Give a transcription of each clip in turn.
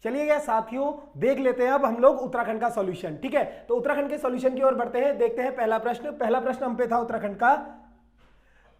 चलिए गया साथियों, देख लेते हैं अब हम लोग उत्तराखंड का सॉल्यूशन। ठीक है, तो उत्तराखंड के सॉल्यूशन की ओर बढ़ते हैं। देखते हैं पहला प्रश्न हम पे था उत्तराखंड का,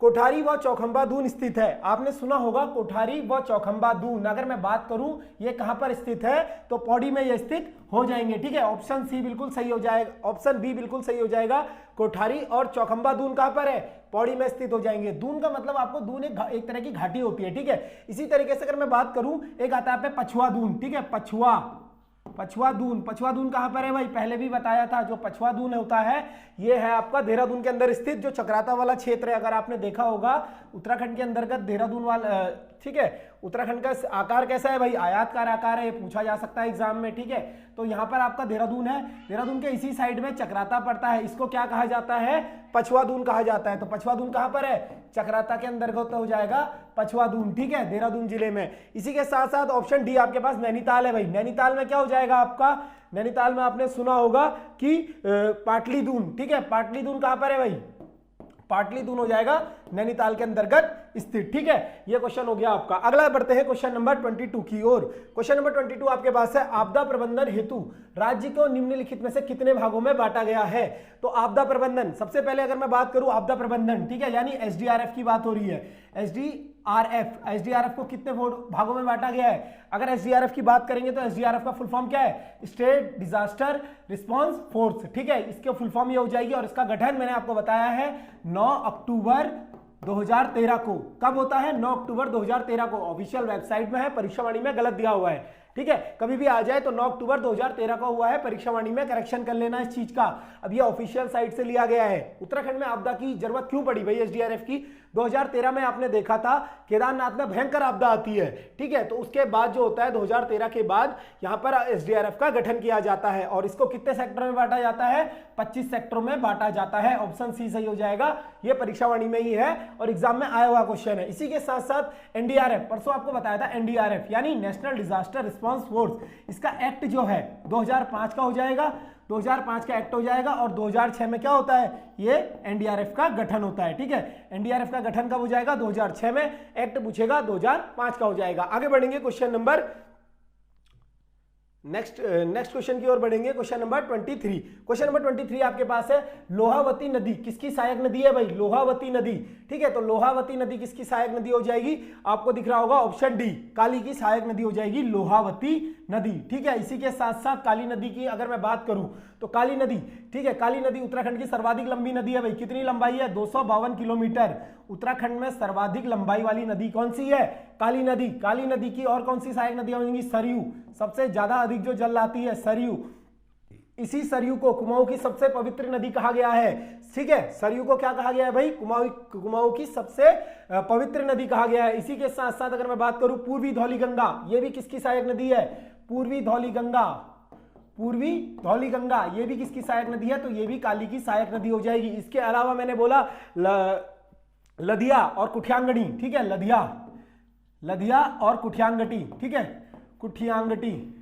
कोठारी व चौखंबा दून स्थित है। आपने सुना होगा कोठारी व चौखंबा दून। अगर मैं बात करूं ये कहां पर स्थित है, तो पौड़ी में ये स्थित हो जाएंगे। ठीक है, ऑप्शन सी बिल्कुल सही हो जाएगा, ऑप्शन बी बिल्कुल सही हो जाएगा। कोठारी और चौखंबा दून कहां पर है, पौड़ी में स्थित हो जाएंगे। दून का मतलब आपको दून एक तरह की घाटी होती है। ठीक है, इसी तरीके से अगर मैं बात करूं, एक आता है पछुआ दून। ठीक है, पछुआ दून कहां पर है भाई, पहले भी बताया था। जो पछुआ दून होता है ये है आपका देहरादून के अंदर स्थित जो चक्राता वाला क्षेत्र है। अगर आपने देखा होगा उत्तराखंड के अंतर्गत देहरादून वाला, ठीक है, उत्तराखंड का आकार कैसा है भाई, आयताकार आकार है, ये पूछा जा सकता है एग्जाम में। ठीक है, तो यहाँ पर आपका देहरादून है, देहरादून के इसी साइड में चक्राता पड़ता है, इसको क्या कहा जाता है, पछुआ दून कहा जाता है। तो पछुआ दून कहां पर है, चक्राता के अंतर्गत हो जाएगा पछुआ दून। ठीक है, देहरादून जिले में। इसी के साथ साथ ऑप्शन डी आपके पास नैनीताल है भाई। नैनीताल में क्या हो जाएगा आपका, नैनीताल में आपने सुना होगा कि पाटली दून। ठीक है, पाटली दून कहां पर है भाई, पाटली दून हो जाएगा नैनीताल के अंतर्गत स्थित। ठीक है, ये क्वेश्चन हो गया आपका। अगला बढ़ते हैं क्वेश्चन नंबर 22 की ओर। क्वेश्चन नंबर 22 आपके पास है, आपदा प्रबंधन हेतु राज्य को निम्नलिखित में से कितने भागों में बांटा गया है। तो आपदा प्रबंधन, सबसे पहले अगर मैं बात करूं आपदा प्रबंधन, ठीक है, यानी एसडीआरएफ की बात हो रही है। एसडीआरएफ को कितने भागों में बांटा गया है। अगर एसडीआरएफ की बात करेंगे तो एसडीआरएफ का फुल फॉर्म क्या है, स्टेट डिजास्टर रिस्पांस फोर्स। ठीक है, इसके फुल फॉर्म ये हो जाएगी। और इसका गठन मैंने आपको बताया है 9 अक्टूबर 2013 को। कब होता है, 9 अक्टूबर 2013 को। ऑफिशियल वेबसाइट में है, परीक्षावाणी में गलत दिया हुआ है। ठीक है, कभी भी आ जाए तो 9 अक्टूबर 2013 का हुआ है, परीक्षावाणी में करेक्शन कर लेना इस चीज का। अब ये ऑफिशियल साइट से लिया गया है। उत्तराखंड में आपदा की जरूरत क्यों पड़ी भाई एसडीआरएफ की, 2013 में आपने देखा था केदारनाथ में भयंकर आपदा आती है। ठीक है, तो उसके बाद जो होता है 2013 के बाद यहाँ पर एसडीआरएफ का गठन किया जाता है। और इसको कितने सेक्टर में बांटा जाता है, 25 सेक्टरों में बांटा जाता है। ऑप्शन सी सही हो जाएगा, ये परीक्षावाणी में ही है और एग्जाम में आया हुआ क्वेश्चन है। इसी के साथ साथ एनडीआरएफ, परसों आपको बताया था एनडीआरएफ यानी नेशनल डिजास्टर रिस्पांस फोर्स, इसका एक्ट जो है 2005 का हो जाएगा, 2005 का एक्ट हो जाएगा। और 2006 में क्या होता है, ये एनडीआरएफ का गठन होता है। ठीक है, एनडीआरएफ का गठन कब हो जाएगा, 2006 में। एक्ट पूछेगा 2005 का हो जाएगा। आगे बढ़ेंगे क्वेश्चन नंबर नेक्स्ट क्वेश्चन की ओर बढ़ेंगे। Question number 23। क्वेश्चन नंबर 23 आपके पास है, लोहावती नदी किसकी सहायक नदी है भाई, लोहावती नदी। ठीक है, तो लोहावती नदी किसकी सहायक नदी हो जाएगी, आपको दिख रहा होगा ऑप्शन डी, काली की सहायक नदी हो जाएगी लोहावती नदी। ठीक है, इसी के साथ साथ काली नदी की अगर मैं बात करूं तो काली नदी, ठीक है, काली नदी उत्तराखंड की सर्वाधिक लंबी नदी है भाई। कितनी लंबाई है, 252 किलोमीटर। उत्तराखंड में सर्वाधिक लंबाई वाली नदी कौन सी है, काली नदी। काली नदी की और कौन सी सहायक नदियां होंगी, सरयू, सबसे ज्यादा अधिक जो जल लाती है सरयू। इसी सरयू को कुमाऊं की सबसे पवित्र नदी कहा गया है। ठीक है, सरयू को क्या कहा गया है भाई, कुमाऊं की सबसे पवित्र नदी कहा गया है। इसी के साथ साथ अगर मैं बात करूं पूर्वी धौली गंगा, ये भी किसकी सहायक नदी है, पूर्वी धौली गंगा, ये भी किसकी सहायक नदी है, तो ये भी काली की सहायक नदी हो जाएगी। इसके अलावा मैंने बोला लदिया और कुठियांगटी। ठीक है, लदिया और कुठियांगटी। ठीक है, कुठियांगटी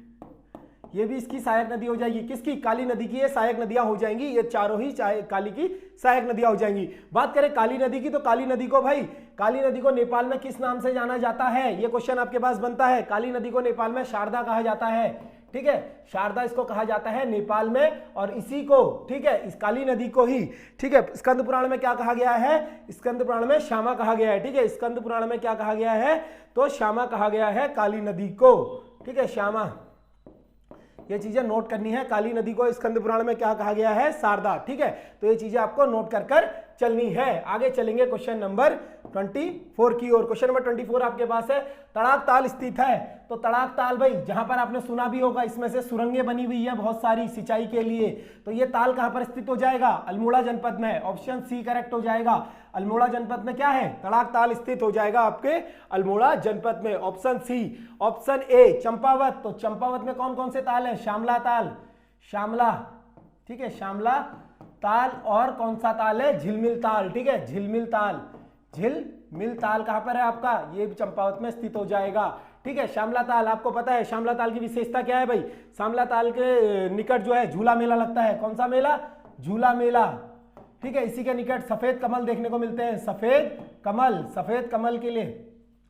ये भी इसकी सहायक नदी हो जाएगी। किसकी, काली नदी की ये सहायक नदियां हो जाएंगी। ये चारों ही काली की सहायक नदियां हो जाएंगी। बात करें काली नदी की, तो काली नदी को नेपाल में किस नाम से जाना जाता है, ये क्वेश्चन आपके पास बनता है। काली नदी को नेपाल में शारदा कहा जाता है। ठीक है, शारदा इसको कहा जाता है नेपाल में। और इसी को, ठीक है, इस काली नदी को ही, ठीक है, स्कंद पुराण में क्या कहा गया है, स्कंद पुराण में श्यामा कहा गया है। ठीक है, स्कंद पुराण में क्या कहा गया है, तो श्यामा कहा गया है काली नदी को। ठीक है, श्यामा, ये चीजें नोट करनी है। काली नदी को स्कंद पुराण में क्या कहा गया है, शारदा। ठीक है, तो ये चीजें आपको नोट कर चलनी है। आगे चलेंगे क्वेश्चन नंबर 24 की ओर। क्वेश्चन नंबर 24 आपके पास है, तड़ाक ताल स्थित है। तो तड़ाक ताल भाई जहां पर आपने सुना भी होगा, इसमें से सुरंगें बनी हुई है बहुत सारी सिंचाई के लिए। तो ये ताल कहां पर स्थित हो जाएगा, अल्मोड़ा जनपद में। ऑप्शन सी करेक्ट हो जाएगा। अल्मोड़ा जनपद में क्या है, तड़ाक ताल स्थित हो जाएगा आपके अल्मोड़ा जनपद में। Option C. Option A Champawat, तो चंपावत में कौन कौन से ताल है, श्यामला ताल, ठीक है, श्यामला ताल। और कौन सा ताल है, झिलमिल ताल। ठीक है, झिलमिल ताल कहां पर है आपका, ये चंपावत में स्थित हो जाएगा। ठीक है, श्यामला ताल आपको पता है, श्यामला ताल की विशेषता क्या है भाई, श्यामला ताल के निकट जो है झूला मेला लगता है। कौन सा मेला, झूला मेला। ठीक है, इसी के निकट सफेद कमल देखने को मिलते हैं, सफेद कमल के लिए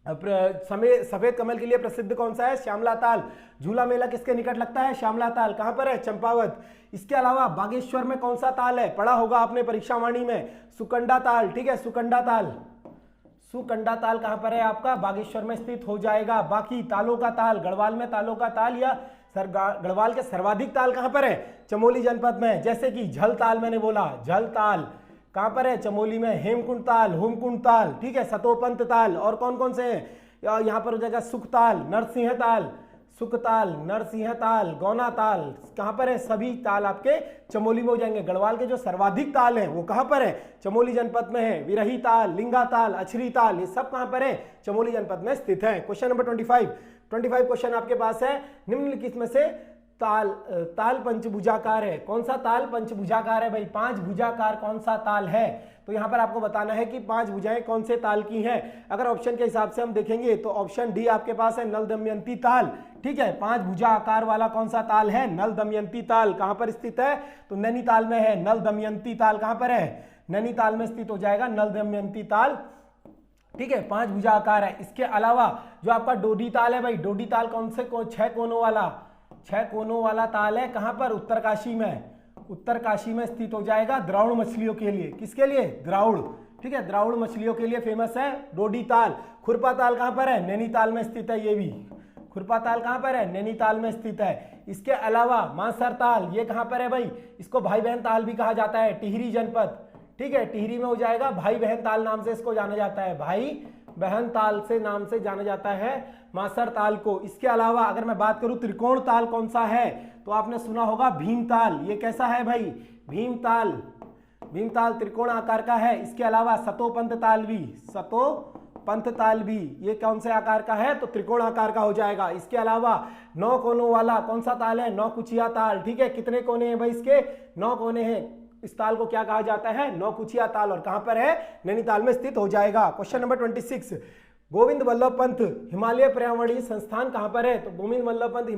सफेद कमल के लिए प्रसिद्ध कौन सा है? श्यामला ताल। झूला मेला किसके निकट लगता है? श्यामला ताल। कहां पर है? चंपावत। इसके अलावा बागेश्वर में कौन सा ताल है? पढ़ा होगा आपने परीक्षा वाणी में, सुकंडा ताल। ठीक है, सुकंडा ताल। सुकंडा ताल कहां पर है आपका? बागेश्वर में स्थित हो जाएगा। बाकी तालों का ताल, गढ़वाल में तालों का ताल या गढ़वाल के सर्वाधिक ताल कहां पर है? चमोली जनपद में। जैसे कि झल ताल मैंने बोला, झल ताल कहां पर है? चमोली में। हेमकुंड ताल, होमकुंड ताल, ठीक है, सतोपंत ताल। और कौन कौन से हैं? यहां पर हो जाएगा सुख ताल, नरसिंह ताल, सुख ताल, नरसिंह ताल, गौना ताल। कहां पर है? सभी ताल आपके चमोली में हो जाएंगे। गढ़वाल के जो सर्वाधिक ताल हैं वो कहां पर है? चमोली जनपद में है। विरही ताल, लिंगा ताल, अछरी ताल, ये सब कहां पर है? चमोली जनपद में स्थित है। क्वेश्चन नंबर 25 क्वेश्चन आपके पास है, निम्नलिखित में से ताल पंचभुजाकार है। कौन सा ताल पंचभुजाकार है भाई? 5 भुजाकार कौन सा ताल है? तो यहां पर आपको बताना है कि 5 भुजाएं कौन से ताल की हैं। अगर ऑप्शन के हिसाब से हम देखेंगे तो ऑप्शन डी आपके पास है, नल दमयंती ताल। ठीक है, 5 भुजा आकार वाला कौन सा ताल है? नल दमयंती ताल। कहां पर स्थित है? तो नैनीताल में है। नल दमयंती ताल कहां पर है? नैनीताल में स्थित हो जाएगा नल दमयंती ताल। ठीक है, 5 भुजा आकार है। इसके अलावा जो आपका डोडी ताल है भाई, डोडी ताल कौन से 6 कोनों वाला, 6 कोनों वाला ताल है। कहां पर? उत्तरकाशी में। उत्तरकाशी में स्थित हो जाएगा द्राउड़ मछलियों के लिए। किसके लिए? द्राउड़। ठीक है, द्राउड़ मछलियों के लिए फेमस है डोडी ताल। खुरपा ताल कहां पर है? नैनीताल में स्थित है। ये भी खुरपा ताल कहां पर है? नैनीताल में स्थित है। इसके अलावा मानसर ताल, ये कहां पर है भाई? इसको भाई बहन ताल भी कहा जाता है, टिहरी जनपद। ठीक है, टिहरी में हो जाएगा। भाई बहन ताल नाम से इसको जाना जाता है, भाई बहन ताल से नाम से जाना जाता है मासर ताल को। इसके अलावा अगर मैं बात करूं त्रिकोण ताल कौन सा है, तो आपने सुना होगा भीम ताल। ये कैसा है भाई? भीम ताल। भीम ताल त्रिकोण आकार का है। इसके अलावा सतोपंत ताल भी, सतोपंत ताल भी ये कौन से आकार का है? तो त्रिकोण आकार का हो जाएगा। इसके अलावा 9 कोनों वाला कौन सा ताल है? 9 कुचिया ताल। ठीक है, कितने कोने हैं भाई इसके? 9 कोने हैं। इस ताल को क्या कहा जाता है? 9 कुचिया ताल। और कहां पर है? नैनीताल में स्थित हो जाएगा। क्वेश्चन नंबर 26, गोविंद वल्लभ पंत हिमालय पर्यावरणीय संस्थान कहां पर है? तो गोविंद वल्लभ पंत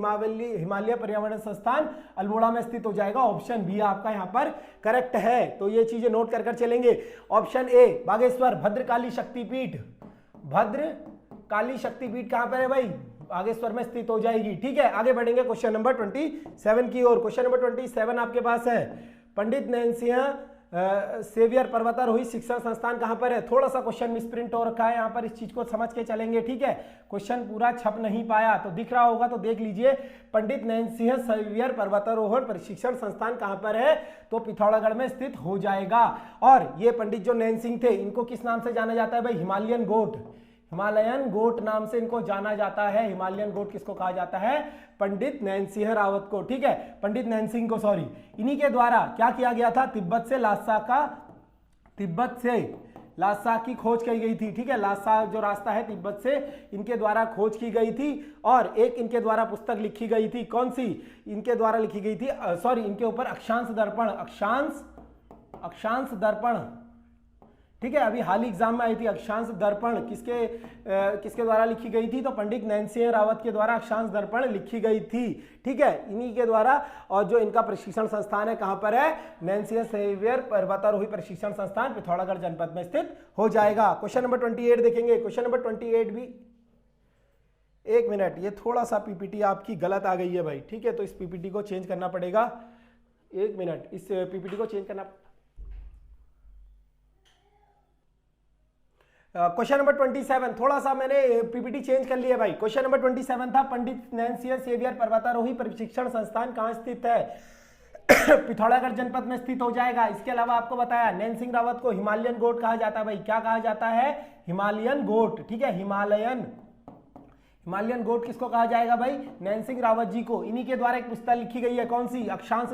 हिमालय पर्यावरण संस्थान अल्मोड़ा में स्थित हो जाएगा। ऑप्शन बी आपका यहां पर करेक्ट है। तो ये चीजें नोट कर चलेंगे। ऑप्शन ए बागेश्वर भद्रकाली शक्तिपीठ, भद्रकाली शक्तिपीठ कहां पर है भाई? बागेश्वर में स्थित हो जाएगी। ठीक है, आगे बढ़ेंगे क्वेश्चन नंबर 27 की ओर। क्वेश्चन नंबर 27 आपके पास है, पंडित नैनसिंह सेवियर पर्वतारोही शिक्षण संस्थान कहां पर है? थोड़ा सा क्वेश्चन मिसप्रिंट हो रखा है, यहां पर इस चीज को समझ के चलेंगे। ठीक है, क्वेश्चन पूरा छप नहीं पाया तो दिख रहा होगा तो देख लीजिए। पंडित नैनसिंह सेवियर पर्वतारोहण प्रशिक्षण संस्थान कहां पर है? तो पिथौरागढ़ में स्थित हो जाएगा। और ये पंडित जो नैनसिंह थे इनको किस नाम से जाना जाता है भाई? हिमालयन गोट। हिमालयन गोट नाम से इनको जाना जाता है। हिमालयन गोट किसको कहा जाता है? पंडित नैनसिंह रावत को। ठीक है, पंडित नैनसिंह को, सॉरी। इन्हीं के द्वारा क्या किया गया था? तिब्बत से लासा की खोज की गई थी। ठीक है, लासा जो रास्ता है तिब्बत से, इनके द्वारा खोज की गई थी। और एक इनके द्वारा पुस्तक लिखी गई थी। कौन सी इनके द्वारा लिखी गई थी? सॉरी, इनके ऊपर अक्षांश दर्पण। ठीक है, अभी हाल ही एग्जाम में आई थी अक्षांश दर्पण। किसके द्वारा लिखी गई थी? तो पंडित नैनसिंह रावत के द्वारा अक्षांश दर्पण लिखी गई थी। ठीक है, इन्हीं के द्वारा। और जो इनका प्रशिक्षण संस्थान है कहां पर है? नैनसिंह सेवियर पर्वतारोही प्रशिक्षण संस्थान पिथौरागढ़ जनपद में स्थित हो जाएगा। क्वेश्चन नंबर 28 देखेंगे। क्वेश्चन नंबर 28 भी, एक मिनट, ये थोड़ा सा पीपीटी आपकी गलत आ गई है भाई। ठीक है, तो इस पीपीटी को चेंज करना पड़ेगा। एक मिनट, इस पीपीटी को चेंज करना। क्वेश्चन नंबर 27, थोड़ा सा मैंने पीपीटी चेंज कर लिया भाई। क्वेश्चन नंबर 27 था, पंडित नैनसिंह सेवियर पर्वतारोही प्रशिक्षण संस्थान कहां स्थित है? पिथौरागढ़ जनपद में स्थित हो जाएगा। इसके अलावा आपको बताया नैनसिंह रावत को हिमालयन गोट कहा जाता है भाई। क्या कहा जाता है? हिमालयन गोट। ठीक है, हिमालयन गोट किसको कहा जाएगा भाई? नैनसिंह रावत जी को। इन्हीं के द्वारा एक पुस्तक लिखी गई है। कौन सी? अक्षांश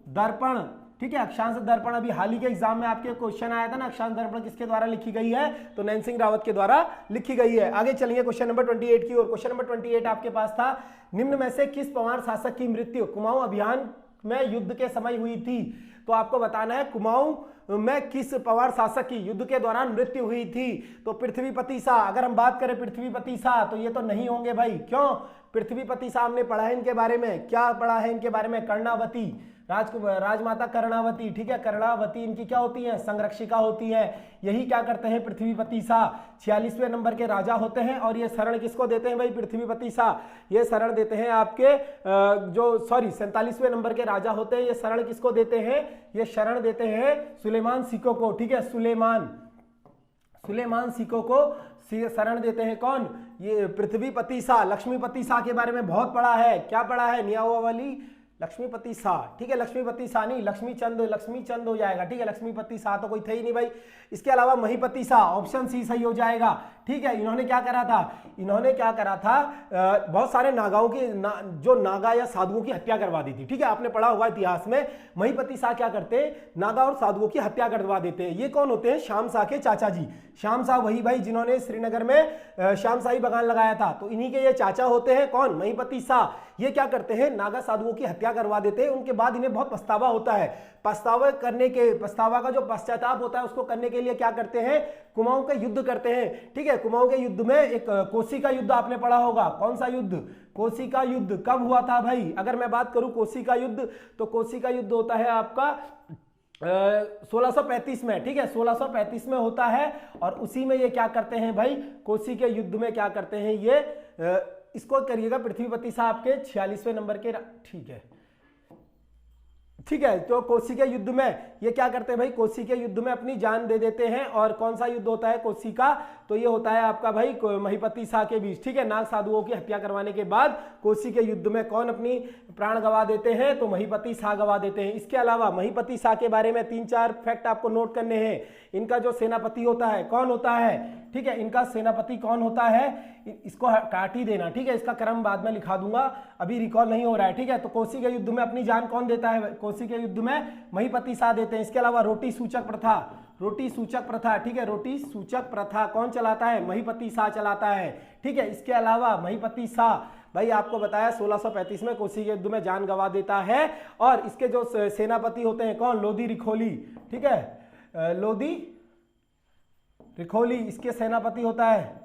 दर्पण। ठीक है, अक्षांश दर्पण अभी हाल ही के एग्जाम में आपके क्वेश्चन आया था ना, अक्षांश दर्पण किसके द्वारा लिखी गई है? तो नैनसिंह रावत के द्वारा लिखी गई है। आगे चलेंगे क्वेश्चन नंबर 28 की ओर। क्वेश्चन नंबर 28 आपके पास था, निम्न में से किस पवार शासक की मृत्यु कुमाऊं अभियान में युद्ध के समय हुई थी? तो आपको बताना है कुमाऊं में किस पवार शासक की युद्ध के दौरान मृत्यु हुई थी? तो पृथ्वीपति शाह। अगर हम बात करें पृथ्वीपति शाह तो ये तो नहीं होंगे भाई। क्यों? पृथ्वीपति शाह हमने पढ़ा है इनके बारे में। क्या पढ़ा है इनके बारे में? कर्णावती। राजमाता कर्णावती, ठीक है, कर्णावती इनकी क्या होती है, संरक्षिका होती है। यही क्या करते हैं, पृथ्वीपति शाह 46वें नंबर के राजा होते हैं। और ये शरण किसको देते हैं भाई, पृथ्वीपति शाह ये शरण देते हैं आपके 47वें नंबर के राजा होते हैं, ये शरण किसको देते हैं, ये शरण देते हैं सुलेमान सिको को, ठीक है, सुलेमान सिको को शरण देते हैं। कौन, ये पृथ्वीपति शाह। लक्ष्मीपति शाह के बारे में बहुत पढ़ा है, क्या पढ़ा है, नियावाली लक्ष्मीपति शाह, ठीक है, लक्ष्मीपति शाह नहीं, लक्ष्मीचंद हो जाएगा, ठीक है, लक्ष्मीपति शाह तो कोई थे ही नहीं भाई। इसके अलावा महिपति शाह, ऑप्शन सी सही हो जाएगा, ठीक है। इन्होंने क्या करा था, बहुत सारे नागाओं की जो नागा या साधुओं की हत्या करवा दी थी, ठीक है, आपने पढ़ा होगा इतिहास में। महिपति शाह क्या करते हैं, नागा और साधुओं की हत्या करवा देते हैं। ये कौन होते हैं, श्याम शाह के चाचा जी। श्याम शाह वही भाई जिन्होंने श्रीनगर में श्याम शाही बागान लगाया था, तो इन्हीं के ये चाचा होते हैं। कौन, महिपति शाह। ये क्या करते हैं, नागा साधुओं की हत्या करवा देते हैं। उनके बाद इन्हें बहुत पछतावा होता है। पछतावा का जो पश्चाताप होता है उसको करने के लिए क्या करते हैं, कुमाऊं का युद्ध करते हैं, ठीक है। कुमाऊं के युद्ध में एक कोसी का युद्ध आपने पढ़ा होगा। कौन सा युद्ध, कोसी का युद्ध। कब हुआ था भाई, अगर मैं बात करूं कोसी का युद्ध, तो कोसी का युद्ध होता है आपका 1635 में, ठीक है, 1635 में होता है। और उसी में ये क्या करते हैं भाई, कोसी के युद्ध में क्या करते हैं ये, इसको करिएगा पृथ्वीपति साहब के 46वें नंबर के, ठीक है। तो कोसी के युद्ध में ये क्या करते हैं भाई, कोसी के युद्ध में अपनी जान दे देते हैं। और कौन सा युद्ध होता है कोसी का, तो ये होता है आपका भाई महिपति शाह के बीच, ठीक है। नाग साधुओं की हत्या करवाने के बाद कोसी के युद्ध में कौन अपनी प्राण गंवा देते हैं, तो महिपति शाह गंवा देते हैं। इसके अलावा महिपति शाह के बारे में 3-4 फैक्ट आपको नोट करने हैं। इनका जो सेनापति होता है, कौन होता है, ठीक है, इनका सेनापति कौन होता है, इसको काट ही देना, ठीक है, इसका क्रम बाद में लिखा दूंगा, अभी रिकॉल नहीं हो रहा है, ठीक है। तो कोसी के युद्ध में अपनी जान कौन देता है, कोसी के युद्ध में महिपति शाह देते हैं। इसके अलावा रोटी सूचक प्रथा, ठीक है, रोटी सूचक प्रथा कौन चलाता है, महिपति शाह चलाता है, ठीक है। इसके अलावा महिपति शाह भाई आपको बताया 1635 में कोसी के युद्ध में जान गंवा देता है। और इसके जो सेनापति होते हैं कौन, लोधी रिखोली, ठीक है, लोधी रिखोली इसके सेनापति होता है,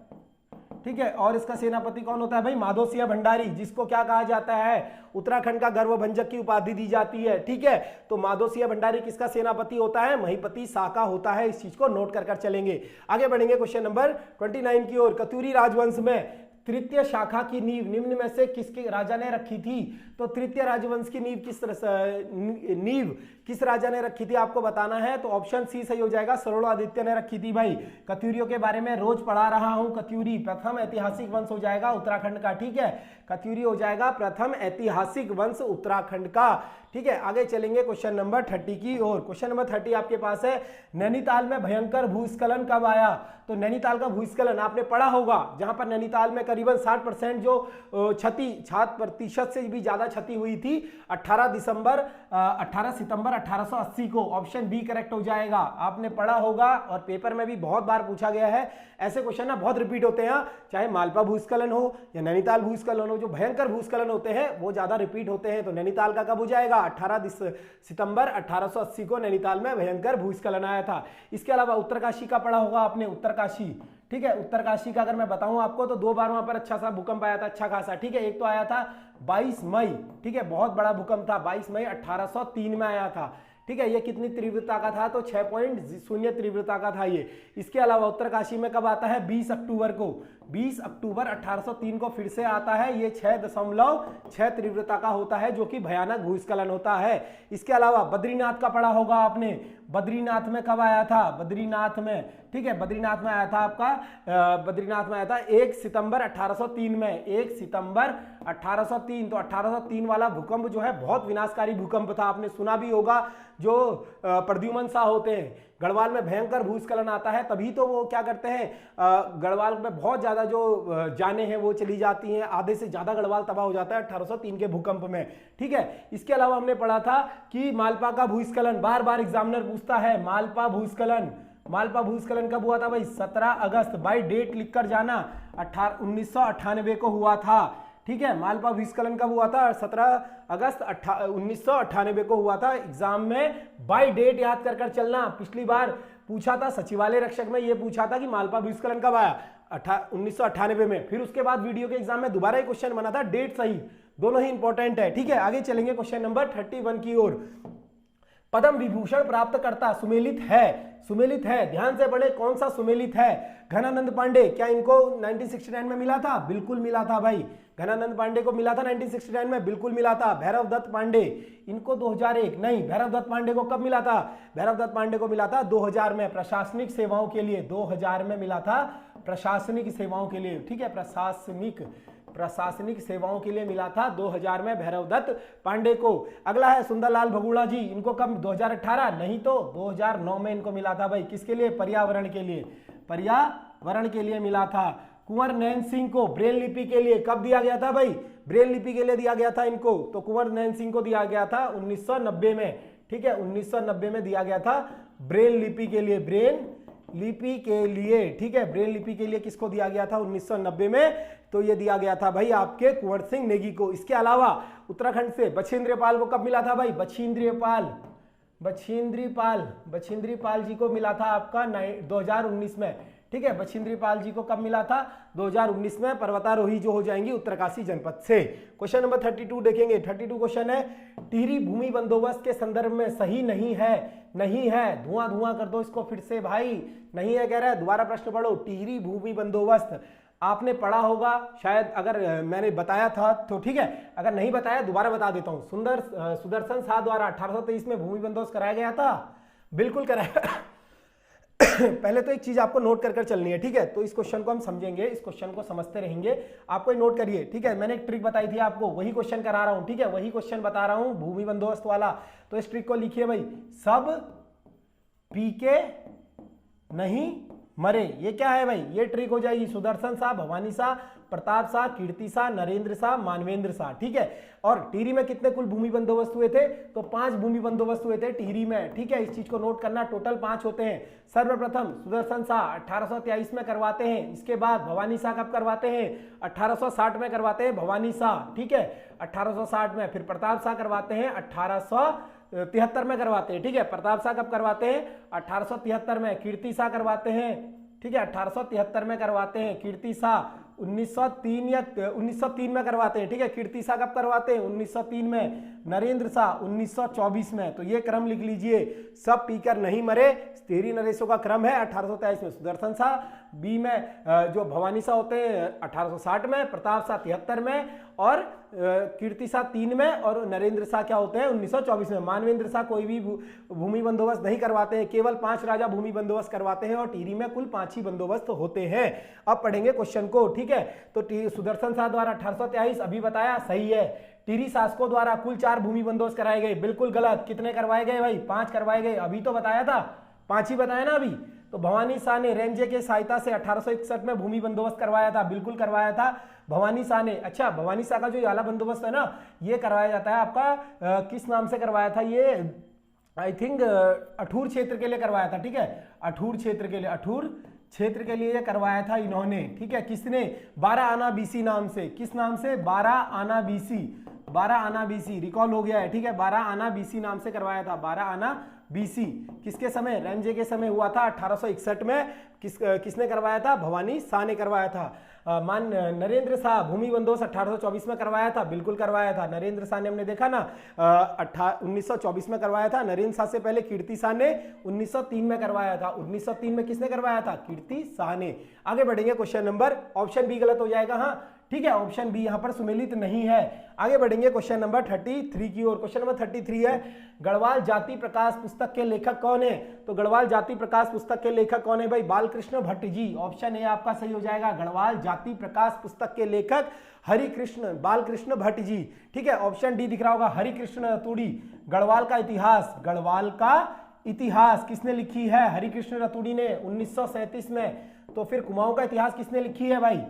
ठीक है। और इसका सेनापति कौन होता है भाई, माधो सिंह भंडारी, जिसको क्या कहा जाता है, उत्तराखंड का गर्वभंजक की उपाधि दी जाती है, ठीक है। तो माधो सिंह भंडारी किसका सेनापति होता है, महिपति शाह का होता है। इस चीज को नोट कर चलेंगे। आगे बढ़ेंगे क्वेश्चन नंबर 29 की ओर। कत्यूरी राजवंश में तृतीय शाखा की नींव निम्न में से किसके राजा ने रखी थी, तो तृतीय राजवंश की नींव किस राजा ने रखी थी आपको बताना है। तो ऑप्शन सी सही हो जाएगा, सरोड़ादित्य ने रखी थी भाई। कत्यूरियों के बारे में रोज पढ़ा रहा हूं। कत्यूरी प्रथम ऐतिहासिक वंश हो जाएगा उत्तराखंड का, ठीक है, कत्यूरी हो जाएगा प्रथम ऐतिहासिक वंश उत्तराखंड का, ठीक है। आगे चलेंगे क्वेश्चन नंबर 30 की ओर। क्वेश्चन नंबर 30 आपके पास है, नैनीताल में भयंकर भूस्खलन कब आया। तो नैनीताल का भूस्खलन आपने पढ़ा होगा, जहां पर नैनीताल में करीबन 60% जो 60% से भी ज्यादा क्षति हुई थी 18 सितंबर 1880 को। ऑप्शन बी करेक्ट हो जाएगा। आपने पढ़ा होगा और पेपर में भी बहुत बार पूछा गया है। ऐसे क्वेश्चन ना बहुत रिपीट होते हैं, चाहे मालपा भूस्खलन हो या नैनीताल भूस्खलन हो, जो भयंकर भूस्खलन होते हैं वो ज्यादा रिपीट होते हैं। तो नैनीताल का कब हो जाएगा, 18 सितंबर 1880 को नैनीताल में भयंकर भूस्खलन आया था। इसके अलावा उत्तरकाशी का पढ़ा होगा आपने, उत्तरकाशी, ठीक है। उत्तरकाशी का अगर मैं बताऊं आपको तो 2 बार वहां पर अच्छा सा भूकंप आया था, अच्छा खासा, ठीक है। एक तो आया था 22 मई, ठीक है, बहुत बड़ा भूकंप था, 22 मई 1803 में आया था, ठीक है। ये कितनी तीव्रता का था, तो 6.0 तीव्रता का था ये। इसके अलावा उत्तरकाशी में कब आता है, 20 अक्टूबर को, 20 अक्टूबर 1803 को फिर से आता है। ये 6.6 तीव्रता का होता है, जो कि भयानक भूस्खलन होता है। इसके अलावा बद्रीनाथ का पढ़ा होगा आपने। बद्रीनाथ में कब आया था, बद्रीनाथ में, ठीक है, बद्रीनाथ में आया था आपका, बद्रीनाथ में आया था 1 सितंबर 1803 में, 1 सितंबर 1803। तो 1803 वाला भूकंप जो है बहुत विनाशकारी भूकंप था, आपने सुना भी होगा। जो प्रद्युमन शाह होते हैं, गढ़वाल में भयंकर भूस्खलन आता है, तभी तो वो क्या करते हैं, गढ़वाल में बहुत ज्यादा जो जाने हैं वो चली जाती हैं, आधे से ज्यादा गढ़वाल तबाह हो जाता है 1803 के भूकंप में, ठीक है। इसके अलावा हमने पढ़ा था कि मालपा का भूस्खलन, बार बार एग्जामिनर पूछता है, मालपा भूस्खलन कब हुआ था भाई, 17 अगस्त, बाई डेट लिखकर जाना, 1998 को हुआ था, ठीक है। मालपा भूस्खलन कब हुआ था, 17 अगस्त 1998 को हुआ था। एग्जाम में बाय डेट याद कर चलना। पिछली बार पूछा था सचिवालय रक्षक में, ये पूछा था कि मालपा भूस्खलन कब आया, 1998 में। फिर उसके बाद वीडियो के एग्जाम में दोबारा एक क्वेश्चन बना था, डेट सही, दोनों ही इंपॉर्टेंट है। ठीक है, आगे चलेंगे क्वेश्चन नंबर 31 की ओर। पद्म विभूषण प्राप्त करता सुमेलित है, सुमेलित है, ध्यान से पढ़े कौन सा सुमेलित है? घनानंद पांडे। क्या इनको 1969 में मिला था? बिल्कुल मिला था भाई, घनानंद पांडे को मिला था 1969 में, बिल्कुल मिला था। भैरव दत्त पांडे, इनको 2001 नहीं, भैरव दत्त पांडे को कब मिला था? भैरव दत्त पांडे को मिला था 2000 में, प्रशासनिक सेवाओं के लिए 2000 में मिला था, प्रशासनिक सेवाओं के लिए। ठीक है, प्रशासनिक सेवाओं के लिए मिला था 2000 में भैरव दत्त पांडे को। अगला है सुंदरलाल भगुड़ा जी, इनको कब? 2018 नहीं तो 2009 में इनको मिला था भाई। किसके लिए? पर्यावरण के लिए, पर्यावरण के लिए मिला था। कुंवर नैन सिंह को ब्रेल लिपि के लिए कब दिया गया था भाई? ब्रेल लिपि के लिए दिया गया था इनको, तो कुंवर नैन सिंह को दिया गया था 1990 में। ठीक है, 1990 में दिया गया था ब्रेल लिपि के लिए, ब्रेल लिपि के लिए। ठीक है, ब्रेल लिपि के लिए किसको दिया गया था 1990 में? तो ये दिया गया था भाई आपके कुंवर सिंह नेगी को। इसके अलावा उत्तराखंड से बछेंद्र पाल को कब मिला था भाई? बछेंद्री पाल जी को मिला था आपका 2019 में। ठीक है, बछेंद्री पाल जी को कब मिला था? 2019 में, पर्वतारोही जो हो जाएंगी उत्तरकाशी जनपद से। क्वेश्चन नंबर 32 देखेंगे। 32 क्वेश्चन है, टिहरी भूमि बंदोबस्त के संदर्भ में सही नहीं है, नहीं है, धुआं धुआं कर दो इसको फिर से भाई, नहीं है कह रहा है, दोबारा प्रश्न पढ़ो। टिहरी भूमि बंदोबस्त आपने पढ़ा होगा शायद, अगर मैंने बताया था तो ठीक है, अगर नहीं बताया दोबारा बता देता हूं। सुदर्शन शाह द्वारा 1823 में भूमि बंदोबस्त कराया गया था, बिल्कुल कराया। पहले तो एक चीज आपको नोट कर चलनी है। ठीक है, तो इस क्वेश्चन को हम समझेंगे, इस क्वेश्चन को समझते रहेंगे, आपको नोट करिए। ठीक है, मैंने एक ट्रिक बताई थी आपको, वही क्वेश्चन करा रहा हूं। ठीक है, वही क्वेश्चन बता रहा हूं भूमि बंदोबस्त वाला। तो इस ट्रिक को लिखिए भाई, सब पी के नहीं मरे। ये क्या है भाई? ये ट्रिक हो जाएगी। सुदर्शन शाह, भवानी शाह, प्रताप शाह, कीर्ति शाह, नरेंद्र शाह, मानवेंद्र शाह। ठीक है, और टिहरी में कितने कुल भूमि बंदोबस्त हुए थे? तो 5 भूमि बंदोबस्त हुए थे टिहरी में। ठीक है, इस चीज को नोट करना, टोटल 5 होते हैं। सर्वप्रथम सुदर्शन शाह 1823 में करवाते हैं, इसके बाद भवानी शाह कब करवाते हैं? 1860 में करवाते हैं भवानी शाह। ठीक है, 1860 में। फिर प्रताप शाह करवाते हैं 1873 में करवाते हैं। ठीक है, प्रताप शाह कब करवाते हैं? 1873 में। कीर्ति शाह करवाते हैं, ठीक है, 1873 में करवाते हैं। कीर्ति शाह 1903 में करवाते हैं। ठीक है, कीर्ति शाह कब करवाते हैं? 1903 में। नरेंद्र शाह 1924 में। तो ये क्रम लिख लीजिए, सब पीकर नहीं मरे, टिहरी नरेशों का क्रम है 1823 में। सुदर्शन शाह बी में, जो भवानी शाह होते हैं 1860 में, प्रताप शाह 73 में, और कीर्ति शाह 3 में, और नरेंद्र शाह क्या होते हैं 1924 में। मानवेंद्र शाह कोई भी भूमि बंदोबस्त नहीं करवाते हैं, केवल 5 राजा भूमि बंदोबस्त करवाते हैं, और टिहरी में कुल 5 ही बंदोबस्त होते हैं। अब पढ़ेंगे क्वेश्चन को। ठीक है, तो सुदर्शन शाह द्वारा 1823 अभी बताया, सही है। टिहरी शासकों द्वारा कुल 4 भूमि बंदोबस्त कराए गए, बिल्कुल गलत। कितने करवाए गए भाई? 5 करवाए गए, अभी तो बताया था, 5 ही बताया ना अभी। तो भवानी शाह ने रेंजे के सहायता से 1861 में भूमि बंदोबस्त करवाया था, बिल्कुल करवाया था भवानी शाह ने। अच्छा, भवानी शाह का जो आला बंदोबस्त है ना, ये करवाया जाता है आपका किस नाम से करवाया था? ये आई थिंक अठूर क्षेत्र के लिए करवाया था। ठीक है, अठूर क्षेत्र के लिए ये करवाया था इन्होंने। ठीक है, किसने? 12 आना बीसी नाम से। किस नाम से? 12 आना बीसी, रिकॉल हो गया है। ठीक है, 12 आना बीसी नाम से करवाया था, 12 आना बीसी। किसके समय? रेंजे के समय हुआ था 1861 में। किसने करवाया था? भवानी शाह ने करवाया था। नरेंद्र शाह भूमि बंदोबस्त 1824 में करवाया था, बिल्कुल करवाया था। नरेंद्र शाह ने हमने देखा ना 1924 में करवाया था। नरेंद्र शाह से पहले कीर्ति शाह ने 1903 में करवाया था। 1903 में किसने करवाया था? कीर्ति शाह ने। आगे बढ़ेंगे, क्वेश्चन नंबर, ऑप्शन बी गलत हो जाएगा। हाँ ठीक है, ऑप्शन बी यहाँ पर सुमेलित नहीं है। आगे बढ़ेंगे क्वेश्चन नंबर 33 की ओर। क्वेश्चन नंबर 33 है, गढ़वाल जाति प्रकाश पुस्तक के लेखक कौन है? तो गढ़वाल जाति प्रकाश पुस्तक के लेखक कौन है भाई? बालकृष्ण भट्ट जी। ऑप्शन ए आपका सही हो जाएगा। गढ़वाल जाति प्रकाश पुस्तक के लेखक हरिकृष्ण बालकृष्ण भट्ट जी। ठीक है, ऑप्शन डी दिख रहा होगा, हरिकृष्ण रतूड़ी। गढ़वाल का इतिहास किसने लिखी है? हरिकृष्ण रतूड़ी ने 1937 में। तो फिर कुमाऊं का इतिहास किसने लिखी है भाई?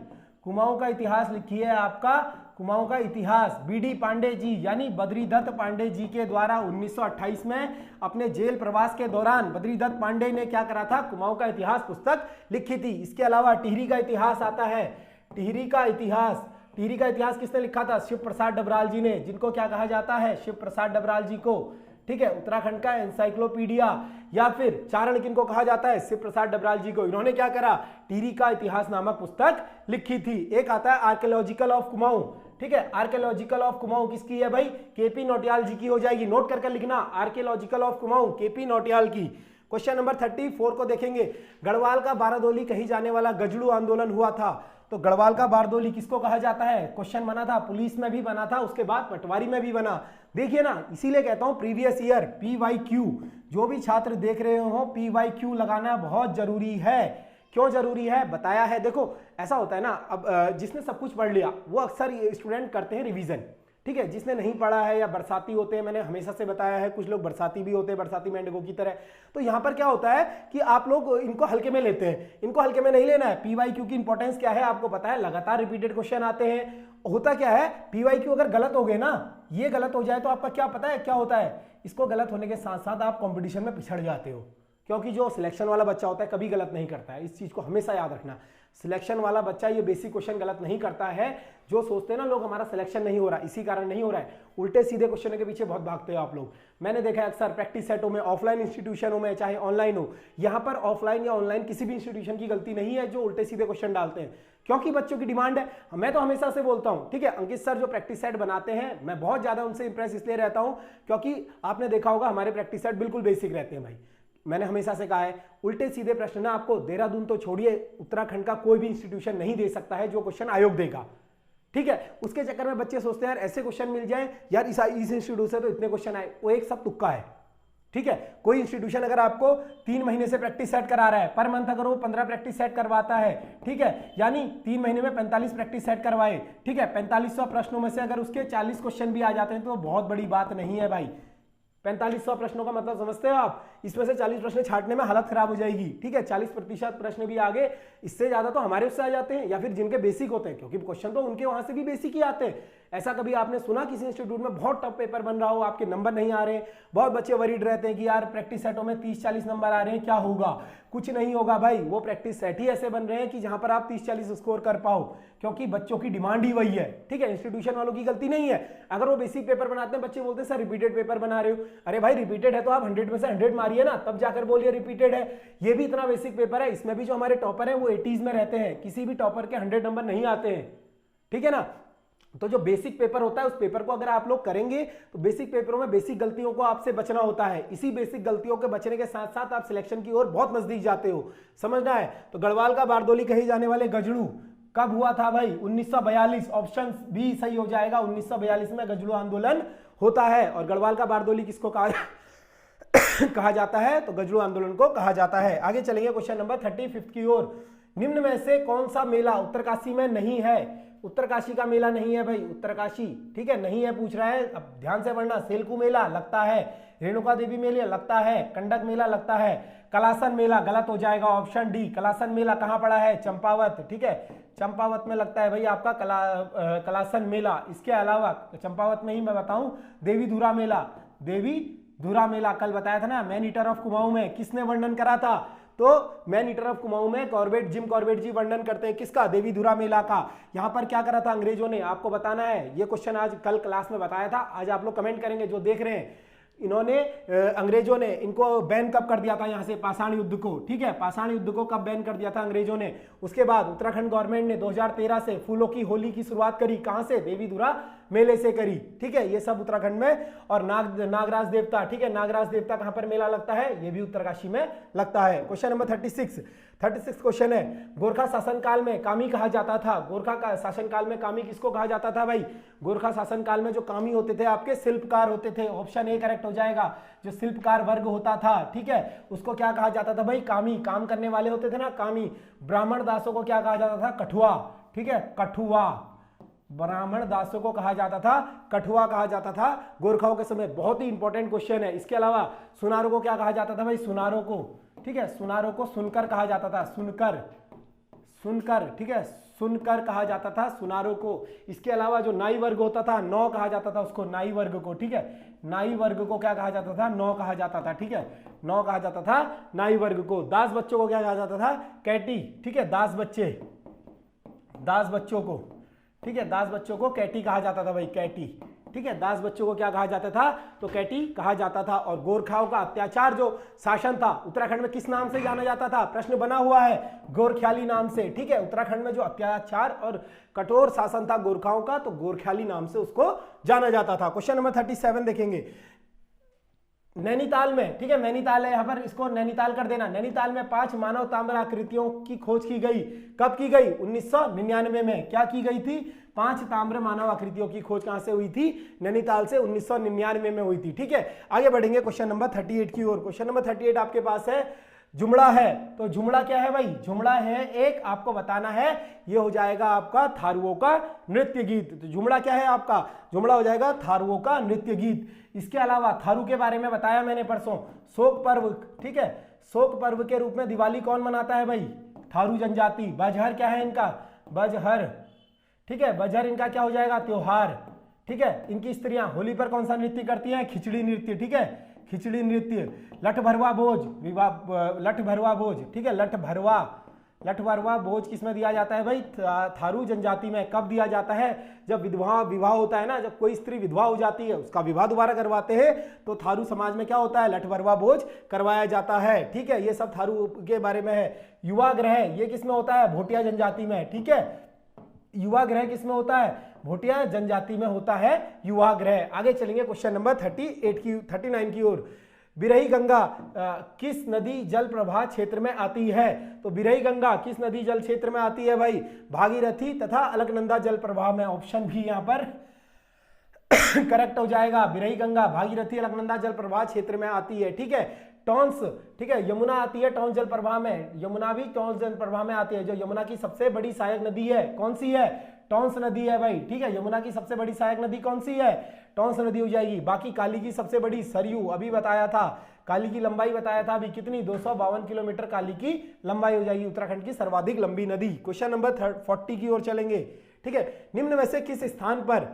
कुमाऊं का इतिहास लिखी है आपका, कुमाऊं का इतिहास बीडी पांडे जी, यानी बद्रीदत्त पांडे जी के द्वारा 1928 में अपने जेल प्रवास के दौरान बद्रीदत्त पांडे ने क्या करा था? कुमाऊं का इतिहास पुस्तक लिखी थी। इसके अलावा टिहरी का इतिहास आता है। टिहरी का इतिहास किसने लिखा था? शिव प्रसाद डबराल जी ने, जिनको क्या कहा जाता है? शिव प्रसाद डबराल जी को। ठीक है, उत्तराखंड का एनसाइक्लोपीडिया, या फिर चारण किनको कहा जाता है, शिव प्रसाद डबराल जी को। इन्होंने क्या करा, टिहरी का इतिहास नामक पुस्तक लिखी थी। एक आता है आर्कियोलॉजिकल ऑफ कुमाऊं, ठीक है, आर्कियोलॉजिकल ऑफ कुमाऊं किसकी है भाई, केपी नौटियाल जी की हो जाएगी, नोट करके लिखना, archaeological of Kumaon KP Nautiyal की। क्वेश्चन नंबर 34 को देखेंगे, गढ़वाल का बारदोली कही जाने वाला गजड़ू आंदोलन हुआ था, तो गढ़वाल का बारदोली किसको कहा जाता है, क्वेश्चन बना था, पुलिस में भी बना था, उसके बाद पटवारी में भी बना। देखिए ना, इसीलिए कहता हूं प्रीवियस ईयर PYQ, जो भी छात्र देख रहे हो PYQ लगाना बहुत जरूरी है। क्यों जरूरी है बताया है। देखो ऐसा होता है ना, अब जिसने सब कुछ पढ़ लिया वो अक्सर स्टूडेंट करते हैं रिवीजन, ठीक है, जिसने नहीं पढ़ा है या बरसाती होते हैं, मैंने हमेशा से बताया है, कुछ लोग बरसाती भी होते हैं, बरसाती मेंढकों की तरह। तो यहाँ पर क्या होता है कि आप लोग इनको हल्के में लेते हैं, इनको हल्के में नहीं लेना है। PYQ की इंपॉर्टेंस क्या है आपको पता है, लगातार रिपीटेड क्वेश्चन आते हैं। होता क्या है, PYQ अगर गलत हो गए ना, ये गलत हो जाए तो आपका क्या पता है क्या होता है, इसको गलत होने के साथ साथ आप कॉम्पिटिशन में पिछड़ जाते हो, क्योंकि जो सिलेक्शन वाला बच्चा होता है कभी गलत नहीं करता है। इस चीज को हमेशा याद रखना, सिलेक्शन वाला बच्चा ये बेसिक क्वेश्चन गलत नहीं करता है। जो सोचते हैं ना लोग हमारा सिलेक्शन नहीं हो रहा, इसी कारण नहीं हो रहा है, उल्टे सीधे क्वेश्चन के पीछे बहुत भागते हो आप लोग। मैंने देखा है अक्सर प्रैक्टिस सेटों में, ऑफलाइन इंस्टीट्यूशनों में, चाहे ऑनलाइन हो, यहाँ पर ऑफलाइन या ऑनलाइन किसी भी इंस्टीट्यूशन की गलती नहीं है जो उल्टे सीधे क्वेश्चन डालते हैं, क्योंकि बच्चों की डिमांड है। मैं तो हमेशा से बोलता हूं, ठीक है, अंकित सर जो प्रैक्टिस सेट बनाते हैं, मैं बहुत ज्यादा उनसे इंप्रेस इसलिए रहता हूं क्योंकि आपने देखा होगा हमारे प्रैक्टिस सेट बिल्कुल बेसिक रहते हैं भाई। मैंने हमेशा से कहा है, उल्टे सीधे प्रश्न ना आपको देहरादून तो छोड़िए, उत्तराखंड का कोई भी इंस्टीट्यूशन नहीं दे सकता है जो क्वेश्चन आयोग देगा, ठीक है। उसके चक्कर में बच्चे सोचते हैं यार ऐसे क्वेश्चन मिल जाए, यार इस इंस्टीट्यूट से तो इतने क्वेश्चन आए, वो एक सब तुक्का है, ठीक है। कोई इंस्टीट्यूशन अगर आपको 3 महीने से प्रैक्टिस सेट करा रहा है, पर मंथ अगर वो 15 प्रैक्टिस सेट करवाता है, ठीक है, यानी 3 महीने में 45 प्रैक्टिस सेट करवाए, ठीक है, 4500 प्रश्नों में से अगर उसके 40 क्वेश्चन भी आ जाते हैं तो बहुत बड़ी बात नहीं है भाई। 4500 प्रश्नों का मतलब समझते हो आप, इसमें से 40 प्रश्न छांटने में हालत खराब हो जाएगी, ठीक है। 40% प्रश्न भी आगे, इससे ज्यादा तो हमारे उससे आ जाते हैं, या फिर जिनके बेसिक होते हैं, क्योंकि क्वेश्चन तो उनके वहां से भी बेसिक ही आते हैं। ऐसा कभी आपने सुना किसी इंस्टीट्यूट में बहुत टफ पेपर बन रहा हो, आपके नंबर नहीं आ रहे, बहुत बच्चे वरीड रहते हैं कि यार प्रैक्टिस सेटों में 30-40 नंबर आ रहे हैं, क्या होगा, कुछ नहीं होगा भाई। वो प्रैक्टिस सेट ही ऐसे बन रहे हैं कि जहां पर आप 30-40 स्कोर कर पाओ, क्योंकि बच्चों की डिमांड ही वही है, ठीक है। इंस्टीट्यूशन वालों की गलती नहीं है। अगर वो बेसिक पेपर बनाते हैं, बच्चे बोलते हैं सर रिपीटेड पेपर बना रहे हो, अरे भाई रिपीटेड है तो आप 100 में से 100 मारिए ना, तब जाकर बोलिए रिपीटेड है। ये भी इतना बेसिक पेपर है, इसमें भी जो हमारे टॉपर हैं वो 80s में रहते हैं, किसी भी टॉपर के 100 नंबर नहीं आते हैं, ठीक है ना। तो जो बेसिक पेपर होता है उस पेपर को अगर आप लोग करेंगे तो बेसिक पेपरों में बेसिक गलतियों को आपसे बचना होता है। इसी बेसिक गलतियों के बचने के साथ साथ आप सिलेक्शन की ओर बहुत नजदीक जाते हो, समझना है। तो गढ़वाल का बारदोली कहे जाने वाले गजड़ू कब हुआ था भाई, 1942, ऑप्शन बी सही हो जाएगा। 1942 में गजड़ू आंदोलन होता है। और गढ़वाल का बारदोली किसको कहा जाता है, तो गजड़ू आंदोलन को कहा जाता है। आगे चलेंगे क्वेश्चन नंबर 35 की ओर। निम्न में से कौन सा मेला उत्तरकाशी में नहीं है, उत्तरकाशी का मेला नहीं है भाई, उत्तरकाशी, ठीक है, नहीं है पूछ रहा है। अब ध्यान से पढ़ना, सेलकू मेला लगता है, रेणुका देवी मेला लगता है, कंडक मेला लगता है, कलासन मेला गलत हो जाएगा, ऑप्शन डी। कलासन मेला कहाँ पड़ा है, चंपावत, ठीक है, चंपावत में लगता है भाई आपका कलासन मेला। इसके अलावा चंपावत में ही मैं बताऊं, देवी धुरा मेला, देवी धुरा मेला कल बताया था ना। मैन ईटर ऑफ कुमाऊं में किसने वर्णन करा था, तो मैन ईटर ऑफ कुमाऊं में जिम कॉर्बेट जी वर्णन करते हैं किसका, देवी धुरा मेला का। यहां पर क्या करा था अंग्रेजों ने, आपको बताना है। ये क्वेश्चन आज कल क्लास में बताया था, आज आप लोग कमेंट करेंगे जो देख रहे हैं। इन्होंने अंग्रेजों ने इनको बैन कब कर दिया था यहाँ से, पाषाण युद्ध को, ठीक है, पाषाण युद्ध को कब बैन कर दिया था अंग्रेजों ने। उसके बाद उत्तराखंड गवर्नमेंट ने 2013 से फूलों की होली की शुरुआत करी, कहां से, देवी धुरा मेले से करी, ठीक है, ये सब उत्तराखंड में। और नागराज देवता, ठीक है, नागराज देवता कहां पर मेला लगता है, ये भी उत्तरकाशी में लगता है। क्वेश्चन नंबर 36 क्वेश्चन है, गोरखा शासनकाल में कामी कहा जाता था। गोरखा का शासनकाल में कामी किसको कहा जाता था भाई, गोरखा शासनकाल में जो कामी होते थे आपके शिल्पकार होते थे, ऑप्शन ए करेक्ट हो जाएगा। जो शिल्पकार वर्ग होता था, ठीक है, उसको क्या कहा जाता था भाई, कामी, काम करने वाले होते थे ना कामी। ब्राह्मण दासों को क्या कहा जाता था, कठुआ, ठीक है, कठुआ, ब्राह्मण दासों को कहा जाता था कठुआ कहा जाता था गोरखाओं के समय। बहुत ही इंपॉर्टेंट क्वेश्चन है। इसके अलावा सुनारों को क्या कहा जाता था भाई, सुनारों को, ठीक है, सुनारों को सुनकर कहा जाता था, सुनकर, ठीक है, सुनकर कहा जाता था सुनारों को। इसके अलावा जो नाई वर्ग होता था, नौ कहा जाता था उसको, नाई वर्ग को, ठीक है, नाई वर्ग को क्या कहा जाता था, नौ कहा जाता था, ठीक है, नौ कहा जाता था नाई वर्ग को। दास बच्चों को क्या कहा जाता था, कैटी, ठीक है, दास बच्चों को, ठीक है, दास बच्चों को कैटी कहा जाता था भाई, कैटी, ठीक है, दास बच्चों को क्या कहा जाता था, तो कैटी कहा जाता था। और गोरखाओं का अत्याचार जो शासन था उत्तराखंड में किस नाम से जाना जाता था, प्रश्न बना हुआ है, गोरख्याली नाम से। ठीक है, उत्तराखंड में जो अत्याचार और कठोर शासन था गोरखाओं का, तो गोरख्याली नाम से उसको जाना जाता था। क्वेश्चन नंबर 37 देखेंगे, नैनीताल में, ठीक है, नैनीताल है यहाँ पर, इसको नैनीताल कर देना। नैनीताल में 5 मानव ताम्र आकृतियों की खोज की गई, कब की गई, 1999 में। क्या की गई थी, 5 ताम्र मानव आकृतियों की खोज कहां से हुई थी, नैनीताल से 1999 में हुई थी। ठीक है, आगे बढ़ेंगे क्वेश्चन नंबर 38 की ओर। क्वेश्चन नंबर 38 आपके पास है, जुमड़ा है, तो जुमड़ा क्या है भाई, जुमड़ा है एक, आपको बताना है, ये हो जाएगा आपका थारुओं का नृत्य गीत। तो जुमड़ा क्या है आपका, जुमड़ा हो जाएगा थारुओं का नृत्य गीत। इसके अलावा थारू के बारे में बताया मैंने परसों, शोक पर्व, ठीक है, शोक पर्व के रूप में दिवाली कौन मनाता है भाई, थारू जनजाति। बजहर क्या है इनका, बजहर, ठीक है, बजहर इनका क्या हो जाएगा, त्योहार। ठीक है, इनकी स्त्रियां होली पर कौन सा नृत्य करती हैं, खिचड़ी नृत्य। ठीक है, खिचड़ी नृत्य। लठ भरवा भोज, लठ भरवा भोज, ठीक है, लठ भरवा भोज किसमें दिया जाता है भाई, थारू जनजाति में। कब दिया जाता है, जब विवाह होता है ना, जब कोई स्त्री विधवा हो जाती है, उसका विवाह दोबारा करवाते हैं, तो थारू समाज में क्या होता है, लठ भरवा भोज करवाया जाता है। ठीक है, ये सब थारू के बारे में है। युवा ग्रह, ये किसमें होता है, भोटिया जनजाति में। ठीक है, युवा ग्रह किसमें होता है, भोटिया जनजाति में होता है युवा ग्रह। आगे चलेंगे क्वेश्चन नंबर 39 की ओर। बिरही गंगा किस नदी जल प्रवाह क्षेत्र में आती है, तो बिरही गंगा किस नदी जल क्षेत्र में आती है भाई, भागीरथी तथा अलकनंदा जल प्रवाह में। ऑप्शन भी यहां पर करेक्ट हो जाएगा, बिरही गंगा भागीरथी अलकनंदा जल प्रवाह क्षेत्र में आती है। ठीक है, टॉन्स, ठीक है, यमुना आती है टॉन्स जल प्रवाह में, यमुना भी टॉन्स जल प्रवाह में आती है। जो यमुना की सबसे बड़ी सहायक नदी है कौन सी है, टॉन्स नदी है भाई। ठीक है, यमुना की सबसे बड़ी सहायक नदी कौन सी है, टॉन्स नदी हो जाएगी। बाकी काली की सबसे बड़ी सरयू, अभी बताया था, काली की लंबाई बताया था अभी कितनी, 252 किलोमीटर काली की लंबाई हो जाएगी, उत्तराखंड की सर्वाधिक लंबी नदी। क्वेश्चन नंबर 40 की ओर चलेंगे। ठीक है, निम्न में से किस स्थान पर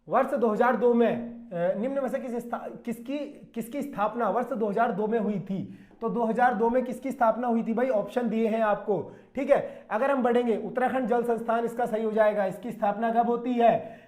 वर्ष 2002 में, निम्न में से किसकी स्थापना वर्ष 2002 में हुई थी, तो 2002 में किसकी स्थापना हुई थी भाई, ऑप्शन दिए हैं आपको। ठीक है, अगर हम बढ़ेंगे, उत्तराखंड जल संस्थान इसका सही हो जाएगा। इसकी स्थापना कब होती है,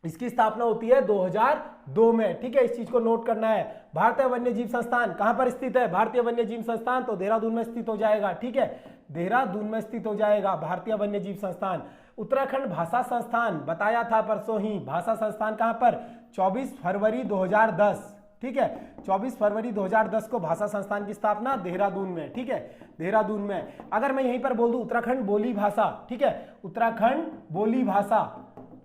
इसकी स्थापना होती है 2002 में। ठीक है, इस चीज को नोट करना है। भारतीय वन्य जीव संस्थान कहां पर स्थित है, भारतीय वन्य जीव संस्थान, तो देहरादून में स्थित हो जाएगा। ठीक है, देहरादून में स्थित हो जाएगा भारतीय वन्य जीव संस्थान। उत्तराखंड भाषा संस्थान बताया था परसों ही, भाषा संस्थान कहां पर, 24 फरवरी 2010। ठीक है, 24 फरवरी 2010 को भाषा संस्थान की स्थापना देहरादून में। ठीक है, देहरादून में। अगर मैं यहीं पर बोल दूं उत्तराखंड बोली भाषा, ठीक है, उत्तराखंड बोली भाषा,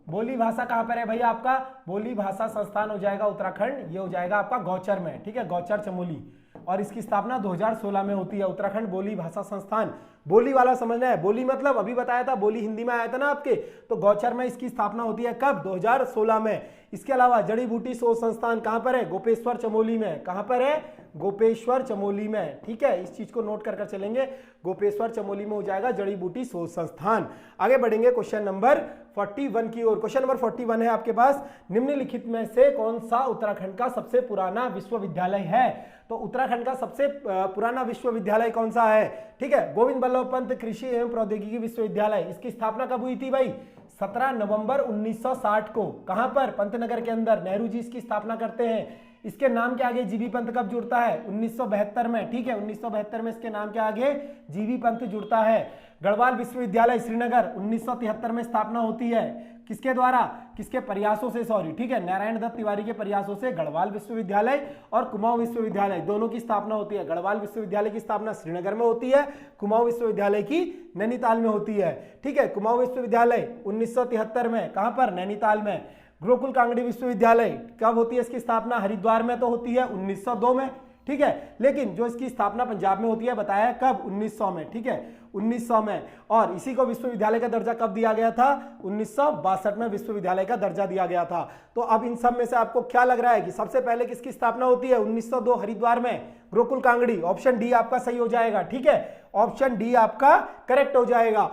बोली भाषा कहां पर है भाई आपका, बोली भाषा संस्थान हो जाएगा उत्तराखंड, ये हो जाएगा आपका गौचर में। ठीक है, गौचर चमोली, और इसकी स्थापना 2016 में होती है, उत्तराखंड बोली भाषा संस्थान। बोली वाला समझना है, बोली मतलब अभी बताया था, बोली हिंदी में आया था ना आपके, तो गौचर में इसकी स्थापना होती है कब, 2016 में। इसके अलावा जड़ी बूटी शोध संस्थान कहां पर है, गोपेश्वर चमोली में। कहां पर है, गोपेश्वर चमोली में। ठीक है, इस चीज को नोट कर चलेंगे, गोपेश्वर चमोली में हो जाएगा जड़ी बूटी शोध संस्थान। आगे बढ़ेंगे क्वेश्चन नंबर 41 की ओर। क्वेश्चन नंबर 41 है आपके पास, निम्नलिखित में से कौन सा उत्तराखंड का सबसे पुराना विश्वविद्यालय है, तो उत्तराखंड का सबसे पुराना विश्वविद्यालय कौन सा है। ठीक है, गोविंद बल्लभ पंत कृषि एवं प्रौद्योगिकी विश्वविद्यालय। इसकी स्थापना कब हुई थी भाई, 17 नवंबर 1960 को। कहां पर, पंतनगर के अंदर, नेहरू जी इसकी स्थापना करते हैं। इसके नाम के आगे जीबी पंत कब जुड़ता है, 1972 में। ठीक है, 1972 में इसके नाम के आगे जीबी पंत जुड़ता है। गढ़वाल विश्वविद्यालय श्रीनगर 1973 में स्थापना होती है, किसके द्वारा, किसके प्रयासों से, सॉरी, ठीक है, नारायण दत्त तिवारी के प्रयासों से गढ़वाल विश्वविद्यालय और कुमाऊं विश्वविद्यालय दोनों की स्थापना होती है। गढ़वाल विश्वविद्यालय की स्थापना श्रीनगर में होती है, कुमाऊं विश्वविद्यालय की नैनीताल में होती है। ठीक है, कुमाऊं विश्वविद्यालय 1973 में, कहां पर, नैनीताल में। गुरुकुल कांगड़ी विश्वविद्यालय कब होती है इसकी स्थापना, हरिद्वार में तो होती है 1902 में। ठीक है, लेकिन जो इसकी स्थापना पंजाब में होती है बताया कब, 1900 में। ठीक है, 1900 में। और इसी को विश्वविद्यालय का दर्जा कब दिया गया था, 1962 में विश्वविद्यालय का दर्जा दिया गया था। तो अब इन सब में से आपको क्या लग रहा है कि सबसे पहले किसकी स्थापना होती है, 1902 हरिद्वार में, गुरुकुल कांगड़ी। ऑप्शन डी आपका सही हो जाएगा। ठीक है, ऑप्शन डी आपका करेक्ट हो जाएगा।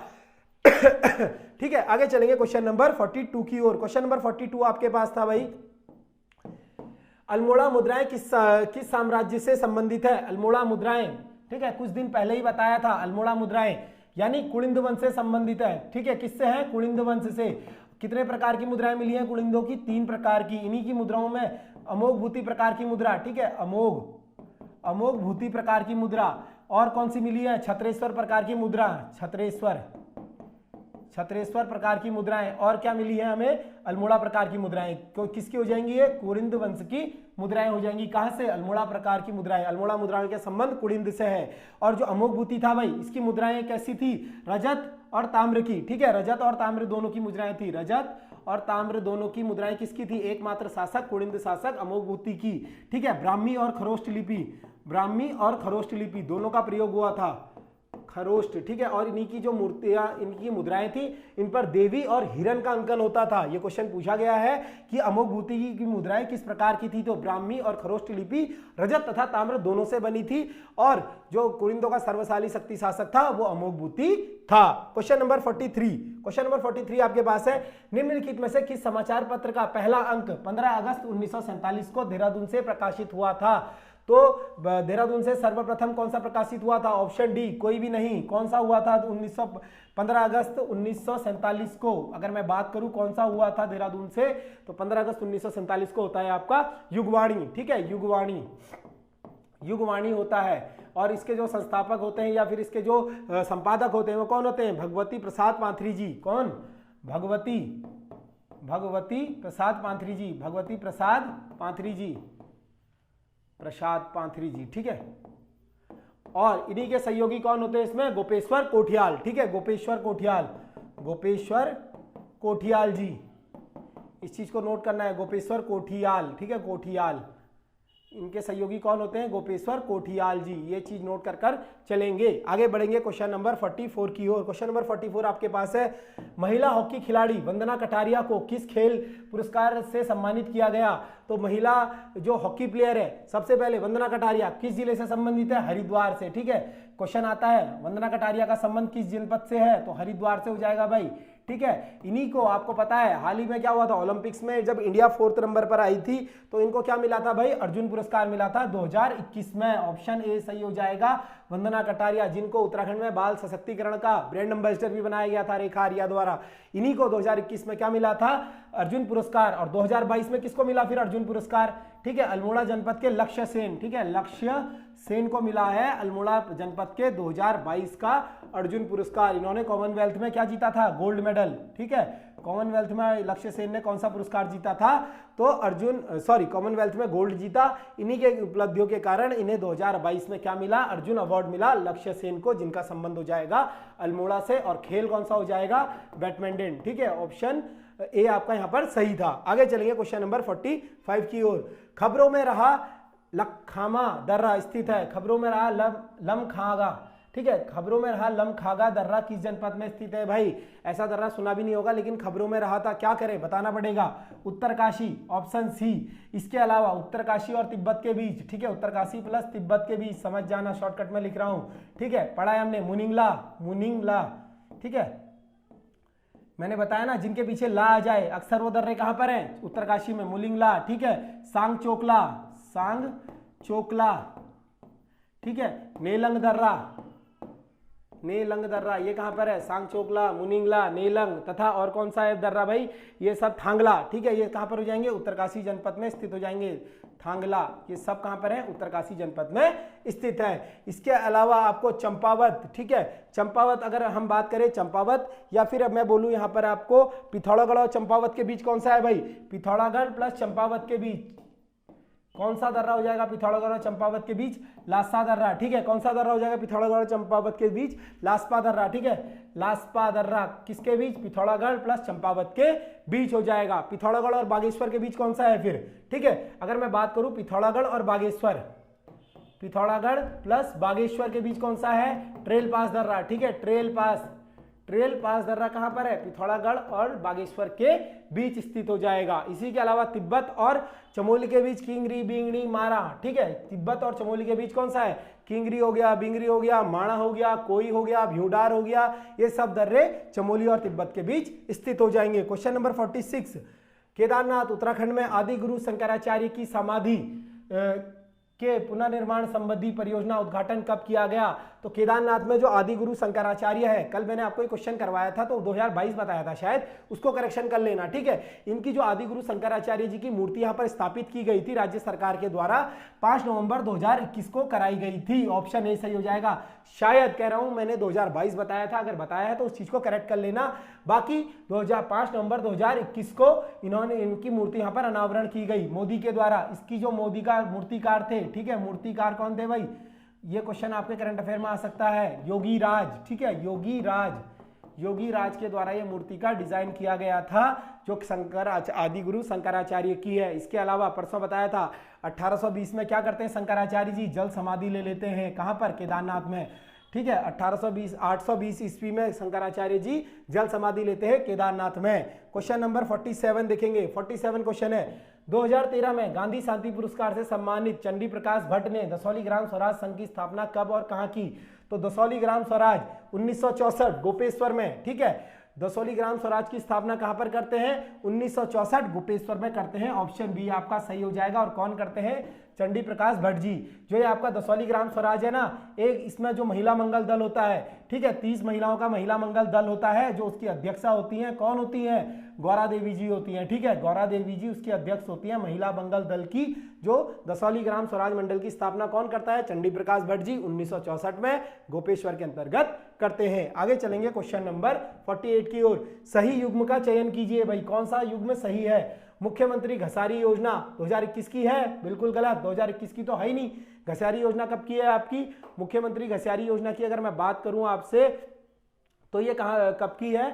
ठीक है, आगे चलेंगे क्वेश्चन नंबर 42 की ओर। क्वेश्चन नंबर 42 आपके पास था भाई, अल्मोड़ा मुद्राएं किस साम्राज्य से संबंधित है, अल्मोड़ा मुद्राएं। ठीक है, कुछ दिन पहले ही बताया था, अल्मोड़ा मुद्राएं यानी कुलिंद वंश से संबंधित है। ठीक है, किससे है, कुलिंद वंश से। कितने प्रकार की मुद्राएं मिली हैं कुलिंदों की? 3 प्रकार की। इन्हीं की मुद्राओं में अमोघ भूति प्रकार की मुद्रा, ठीक है, अमोघ भूति प्रकार की मुद्रा, और कौन सी मिली है? छत्रेश्वर प्रकार की मुद्रा, छत्रेश्वर प्रकार की मुद्राएं। और क्या मिली है हमें? अल्मोड़ा प्रकार की मुद्राएं। किसकी हो जाएंगी ये? कुलिंद वंश की मुद्राएं हो जाएंगी। कहां से? अल्मोड़ा प्रकार की मुद्राएं। अल्मोड़ा मुद्राओं के संबंध कुलिंद से है। और जो अमोघ भूति था भाई, इसकी मुद्राएं कैसी थी? रजत और ताम्र की, ठीक है, रजत और ताम्र दोनों की मुद्राएं थी। रजत और ताम्र दोनों की मुद्राएं किसकी थी? एकमात्र शासक कुलिंद शासक अमोघ भूति की, ठीक है। ब्राह्मी और खरोष्ट लिपि दोनों का प्रयोग हुआ था। खरोष्ट, ठीक है। और इन्हीं की जो मूर्तियां, इनकी मुद्राएं थी, इन पर देवी और हिरण का अंकन होता था। ये क्वेश्चन पूछा गया है कि अमोघ भूति की मुद्राएं किस प्रकार की थी? तो ब्राह्मी और खरोष्ट लिपि रजत तथा ताम्र दोनों से बनी थी। और जो कुलिंदों का सर्वशाली शक्ति शासक था वो अमोघ भूति था। क्वेश्चन नंबर 43 आपके पास है। निम्नलिखित में से किस समाचार पत्र का पहला अंक 15 अगस्त 1947 को देहरादून से प्रकाशित हुआ था? तो देहरादून से सर्वप्रथम कौन सा प्रकाशित हुआ था? ऑप्शन डी, कोई भी नहीं। कौन सा हुआ था? 15 अगस्त 1947 को। अगर मैं बात करूं कौन सा हुआ था देहरादून से, तो 15 अगस्त 1947 को होता है आपका युगवाणी, ठीक है, युगवाणी होता है। और इसके जो संस्थापक होते हैं या फिर इसके जो संपादक होते हैं वो कौन होते हैं? भगवती प्रसाद पांथरी जी। कौन? भगवती प्रसाद पांथरी जी, ठीक है। और इन्हीं के सहयोगी कौन होते हैं इसमें? गोपेश्वर कोठियाल, ठीक है, गोपेश्वर कोठियाल जी। इस चीज को नोट करना है, गोपेश्वर कोठियाल, ठीक है, कोठियाल। इनके सहयोगी कौन होते हैं? गोपेश्वर कोठियाल जी। ये चीज नोट कर चलेंगे। आगे बढ़ेंगे क्वेश्चन नंबर 44 की ओर। क्वेश्चन नंबर 44 आपके पास है। महिला हॉकी खिलाड़ी वंदना कटारिया को किस खेल पुरस्कार से सम्मानित किया गया? तो महिला जो हॉकी प्लेयर है, सबसे पहले वंदना कटारिया किस जिले से संबंधित है? हरिद्वार से, ठीक है। क्वेश्चन आता है वंदना कटारिया का संबंध किस जनपद से है? तो हरिद्वार से हो जाएगा भाई, ठीक है। इन्हीं को आपको पता है हाल ही में क्या हुआ था ओलंपिक्स में, जब इंडिया 4th नंबर पर आई थी तो इनको क्या मिला था भाई? अर्जुन पुरस्कार मिला था 2021 में। ऑप्शन ए सही हो जाएगा, वंदना कटारिया, जिनको उत्तराखंड में बाल सशक्तिकरण का ब्रांड एम्बेसडर भी बनाया गया था रेखा आर्या द्वारा। इन्हीं को 2021 में क्या मिला था? अर्जुन पुरस्कार। और 2022 में किसको मिला फिर अर्जुन पुरस्कार? ठीक है, अल्मोड़ा जनपद के लक्ष्य सेन, ठीक है, लक्ष्य सेन को मिला है अल्मोड़ा जनपद के 2022 का अर्जुन पुरस्कार। इन्होंने कॉमनवेल्थ में क्या जीता था? गोल्ड मेडल, ठीक है। कॉमनवेल्थ में लक्ष्य सेन ने कौन सा पुरस्कार जीता था? तो कॉमनवेल्थ में गोल्ड जीता। इन्हीं के उपलब्धियों के कारण इन्हें 2022 में क्या मिला? अर्जुन अवार्ड मिला लक्ष्य सेन को, जिनका संबंध हो जाएगा अल्मोड़ा से। और खेल कौन सा हो जाएगा? बैडमिंटन, ठीक है। ऑप्शन ए आपका यहां पर सही था। आगे चलेंगे क्वेश्चन नंबर 45 की ओर। खबरों में रहा लखखामा दर्रा स्थित है। खबरों में रहा लमखागा, ठीक है, खबरों में रहा लमखागा दर्रा किस जनपद में स्थित है? भाई ऐसा दर्रा सुना भी नहीं होगा, लेकिन खबरों में रहा था। क्या करें, बताना पड़ेगा। Uttarkashi, option C. इसके अलावा उत्तरकाशी और तिब्बत के बीच, ठीक है, उत्तरकाशी प्लस तिब्बत के बीच, समझ जाना, शॉर्टकट में लिख रहा हूं, ठीक है। पढ़ा है हमने मुनिंगला, ठीक है। मैंने बताया ना, जिनके पीछे ला आ जाए अक्सर वो दर्रे कहां पर हैं? उत्तरकाशी में, मुलिंगला, ठीक है। सांग चोकला, ठीक है। नेलंग दर्रा ये कहां पर है? सांग चोकला, मुनिंगला, नेलंग, तथा और कौन सा है दर्रा भाई? ये सब थांगला, ठीक है। ये कहां पर हो जाएंगे? उत्तरकाशी जनपद में स्थित हो जाएंगे। थांगला, ये सब कहां पर है? उत्तरकाशी जनपद में स्थित है। इसके अलावा आपको चंपावत, ठीक है, चंपावत, अगर हम बात करें चंपावत, या फिर अब मैं बोलूं यहां पर आपको पिथौरागढ़ और चंपावत के बीच कौन सा है भाई? पिथौरागढ़ प्लस चंपावत के बीच कौन सा दर्रा हो जाएगा? पिथौरागढ़ और चंपावत के बीच लास्पा दर्रा, ठीक है। कौन सा दर्रा हो जाएगा पिथौरागढ़ और चंपावत के बीच? लास्पा दर्रा, ठीक है। लास्पा दर्रा किसके बीच? पिथौरागढ़ प्लस चंपावत के बीच हो जाएगा। पिथौरागढ़ और बागेश्वर के बीच कौन सा है फिर? ठीक है, अगर मैं बात करूं पिथौरागढ़ और बागेश्वर, पिथौरागढ़ प्लस बागेश्वर के बीच कौन सा है? ट्रेल पास दर्रा, ठीक है। ट्रेल पास दर्रा कहां पर है? पिथौरागढ़ और बागेश्वर के बीच स्थित हो जाएगा। इसी के अलावा तिब्बत और चमोली के बीच किंगरी, बिंगड़ी, मारा, ठीक है। तिब्बत और चमोली के बीच कौन सा है? किंगरी हो गया, बिंगरी हो गया, माणा हो गया, कोई हो गया, भ्यूडार हो गया। ये सब दर्रे चमोली और तिब्बत के बीच स्थित हो जाएंगे। Question number 46। केदारनाथ उत्तराखंड में आदि गुरु शंकराचार्य की समाधि के पुनर्निर्माण संबंधी परियोजना उद्घाटन कब किया गया? तो केदारनाथ में जो आदि गुरु शंकराचार्य है, कल मैंने आपको एक क्वेश्चन करवाया था तो 2022 बताया था शायद, उसको करेक्शन कर लेना, ठीक है। इनकी जो आदि गुरु शंकराचार्य जी की मूर्ति यहाँ पर स्थापित की गई थी राज्य सरकार के द्वारा, 5 नवंबर 2021 को कराई गई थी। ऑप्शन ए सही हो जाएगा। शायद कह रहा हूं मैंने 2022 बताया था, अगर बताया है तो उस चीज को करेक्ट कर लेना। बाकी 5 नवंबर 2021 को इनकी मूर्ति यहाँ पर अनावरण की गई मोदी के द्वारा। इसकी जो मोदी का मूर्तिकार थे, ठीक है, मूर्तिकार कौन थे भाई, ये क्वेश्चन आपके करंट अफेयर में आ सकता है, योगी राज, ठीक है, योगी राज के द्वारा ये मूर्ति का डिजाइन किया गया था, जो आदि गुरु शंकराचार्य की है। इसके अलावा परसों बताया था 1820 में क्या करते हैं शंकराचार्य जी, जल समाधि ले लेते हैं, कहां पर, केदारनाथ में, ठीक है। 820 ईस्वी में शंकराचार्य जी जल समाधि लेते हैं केदारनाथ में। क्वेश्चन नंबर 47 देखेंगे, 47 क्वेश्चन है, 2013 में गांधी शांति पुरस्कार से सम्मानित चंडी प्रकाश भट्ट ने दसौली ग्राम स्वराज संघ की स्थापना कब और कहां की। तो दसौली ग्राम स्वराज 1964 गोपेश्वर में, ठीक है। दसौली ग्राम स्वराज की स्थापना कहां पर करते हैं, 1964 गोपेश्वर में करते हैं। ऑप्शन बी आपका सही हो जाएगा। और कौन करते हैं, चंडी प्रकाश भट्ट जी। जो ये आपका दसौली ग्राम स्वराज है ना, एक इसमें जो महिला मंगल दल होता है, ठीक है, 30 महिलाओं का महिला मंगल दल होता है, जो उसकी अध्यक्षा होती हैं, कौन होती हैं, गौरा देवी जी होती हैं, ठीक है, गौरा देवी जी उसकी अध्यक्ष होती हैं महिला मंगल दल की। जो दसौली ग्राम स्वराज मंडल की स्थापना कौन करता है, चंडी प्रकाश भट्ट जी 1964 में गोपेश्वर के अंतर्गत करते हैं। आगे चलेंगे क्वेश्चन नंबर 48 की ओर। सही युग्म का चयन कीजिए भाई, कौन सा युग्म सही है। मुख्यमंत्री घसारी योजना 2021 की है, बिल्कुल गलत, 2021 की तो है ही नहीं। घसारी योजना कब की है आपकी, मुख्यमंत्री घसारी योजना की अगर मैं बात करूं आपसे तो ये कब की है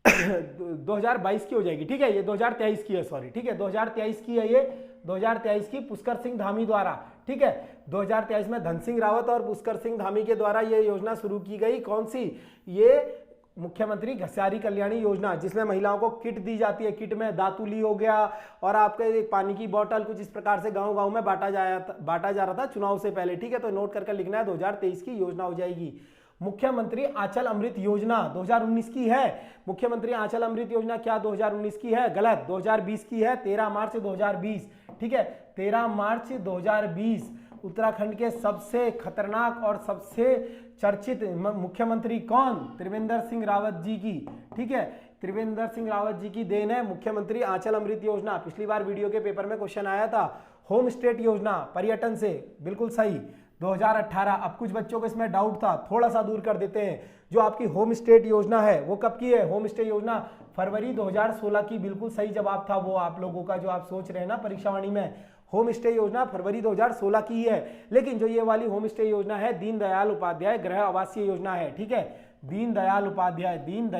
2022 की हो जाएगी, ठीक है, ये 2023 की है, सॉरी, ठीक है, 2023 की है, ये 2023 की पुष्कर सिंह धामी द्वारा, ठीक है। 2023 में धन सिंह रावत और पुष्कर सिंह धामी के द्वारा ये योजना शुरू की गई। कौन सी, ये मुख्यमंत्री घसारी कल्याणी योजना, जिसमें महिलाओं को किट दी जाती है। किट में दातुली हो गया और आपके एक पानी की बोतल, कुछ इस प्रकार से गांव-गांव में बांटा जा रहा था चुनाव से पहले, ठीक है। तो नोट करके लिखना है, 2023 की योजना हो जाएगी। मुख्यमंत्री आंचल अमृत योजना 2019 की है। मुख्यमंत्री आंचल अमृत योजना क्या 2019 की है, गलत, 2020 की है, 13 मार्च 2020, ठीक है, 13 मार्च 2020। उत्तराखंड के सबसे खतरनाक और सबसे चर्चित मुख्यमंत्री कौन, त्रिवेंद्र सिंह रावत जी की, ठीक है, त्रिवेंद्र सिंह रावत जी की देन है मुख्यमंत्री आंचल अमृत योजना। पिछली बार वीडियो के पेपर में क्वेश्चन आया था, होम स्टेट योजना, पर्यटन से, बिल्कुल सही, 2018। अब कुछ बच्चों को इसमें डाउट था, थोड़ा सा दूर कर देते हैं। जो आपकी होम स्टेट योजना है वो कब की है, होम स्टे योजना फरवरी 2016 की, बिल्कुल सही जवाब था वो आप लोगों का, जो आप सोच रहे हैं ना परीक्षावाणी में। होम स्टे योजना फरवरी 2016 की ही है। लेकिन जो ये वाली होम स्टे योजना है दीनदयाल उपाध्याय गृह आवासीय योजना है, ठीक है, दीनदयाल उपाध्याय, ठीक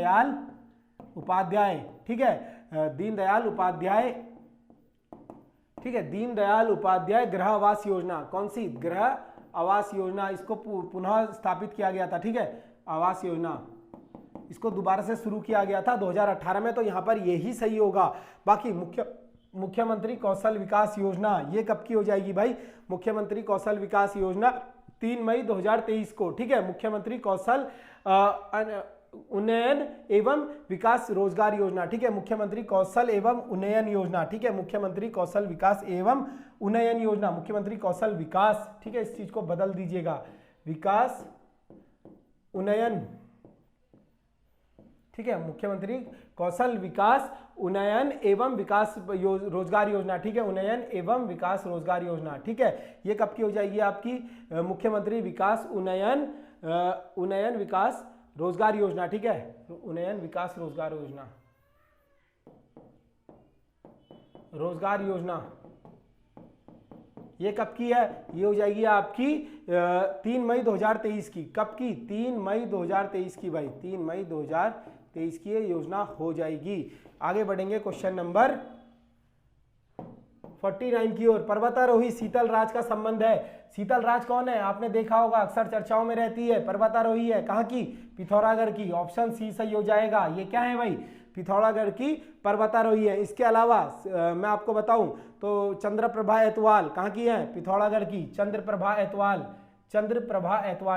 है, दीनदयाल उपाध्याय, ठीक है, दीनदयाल उपाध्याय गृह आवास योजना। कौन सी, गृह आवास योजना, इसको पुनः स्थापित किया गया था, ठीक है, आवास योजना, इसको दोबारा से शुरू किया गया था 2018 में। तो यहां पर यही सही होगा। बाकी मुख्यमंत्री कौशल विकास योजना, ये कब की हो जाएगी भाई, मुख्यमंत्री कौशल विकास योजना 3 मई 2023 को, ठीक है, मुख्यमंत्री कौशल उन्नयन एवं विकास रोजगार योजना, ठीक है, मुख्यमंत्री कौशल एवं उन्नयन योजना, ठीक है, मुख्यमंत्री कौशल विकास एवं उन्नयन योजना, मुख्यमंत्री कौशल विकास, ठीक है, इस चीज को बदल दीजिएगा, विकास उन्नयन, ठीक है, मुख्यमंत्री कौशल विकास उन्नयन एवं विकास रोजगार योजना, ठीक है, उन्नयन एवं विकास रोजगार योजना, ठीक है। ये कब की हो जाएगी आपकी, मुख्यमंत्री विकास उन्नयन विकास रोजगार योजना, ठीक है, उन्नयन विकास रोजगार योजना, ये कब की है, ये हो जाएगी आपकी 3 मई 2023 की। कब की, 3 मई 2023 की भाई, 3 मई 2023 की ये योजना हो जाएगी। आगे बढ़ेंगे क्वेश्चन नंबर 49 की ओर। पर्वतारोही शीतल राज का संबंध है। शीतल राज कौन है, आपने देखा होगा, अक्सर चर्चाओं में रहती है, पर्वतारोही है, कहाँ की, पिथौरागढ़ की। ऑप्शन सी सही हो जाएगा। ये क्या है भाई, पिथौरागढ़ की पर्वतारोही है। इसके अलावा मैं आपको बताऊं तो चंद्रप्रभा एतवाल कहाँ की है, पिथौरागढ़ की, चंद्रप्रभा एतवाल,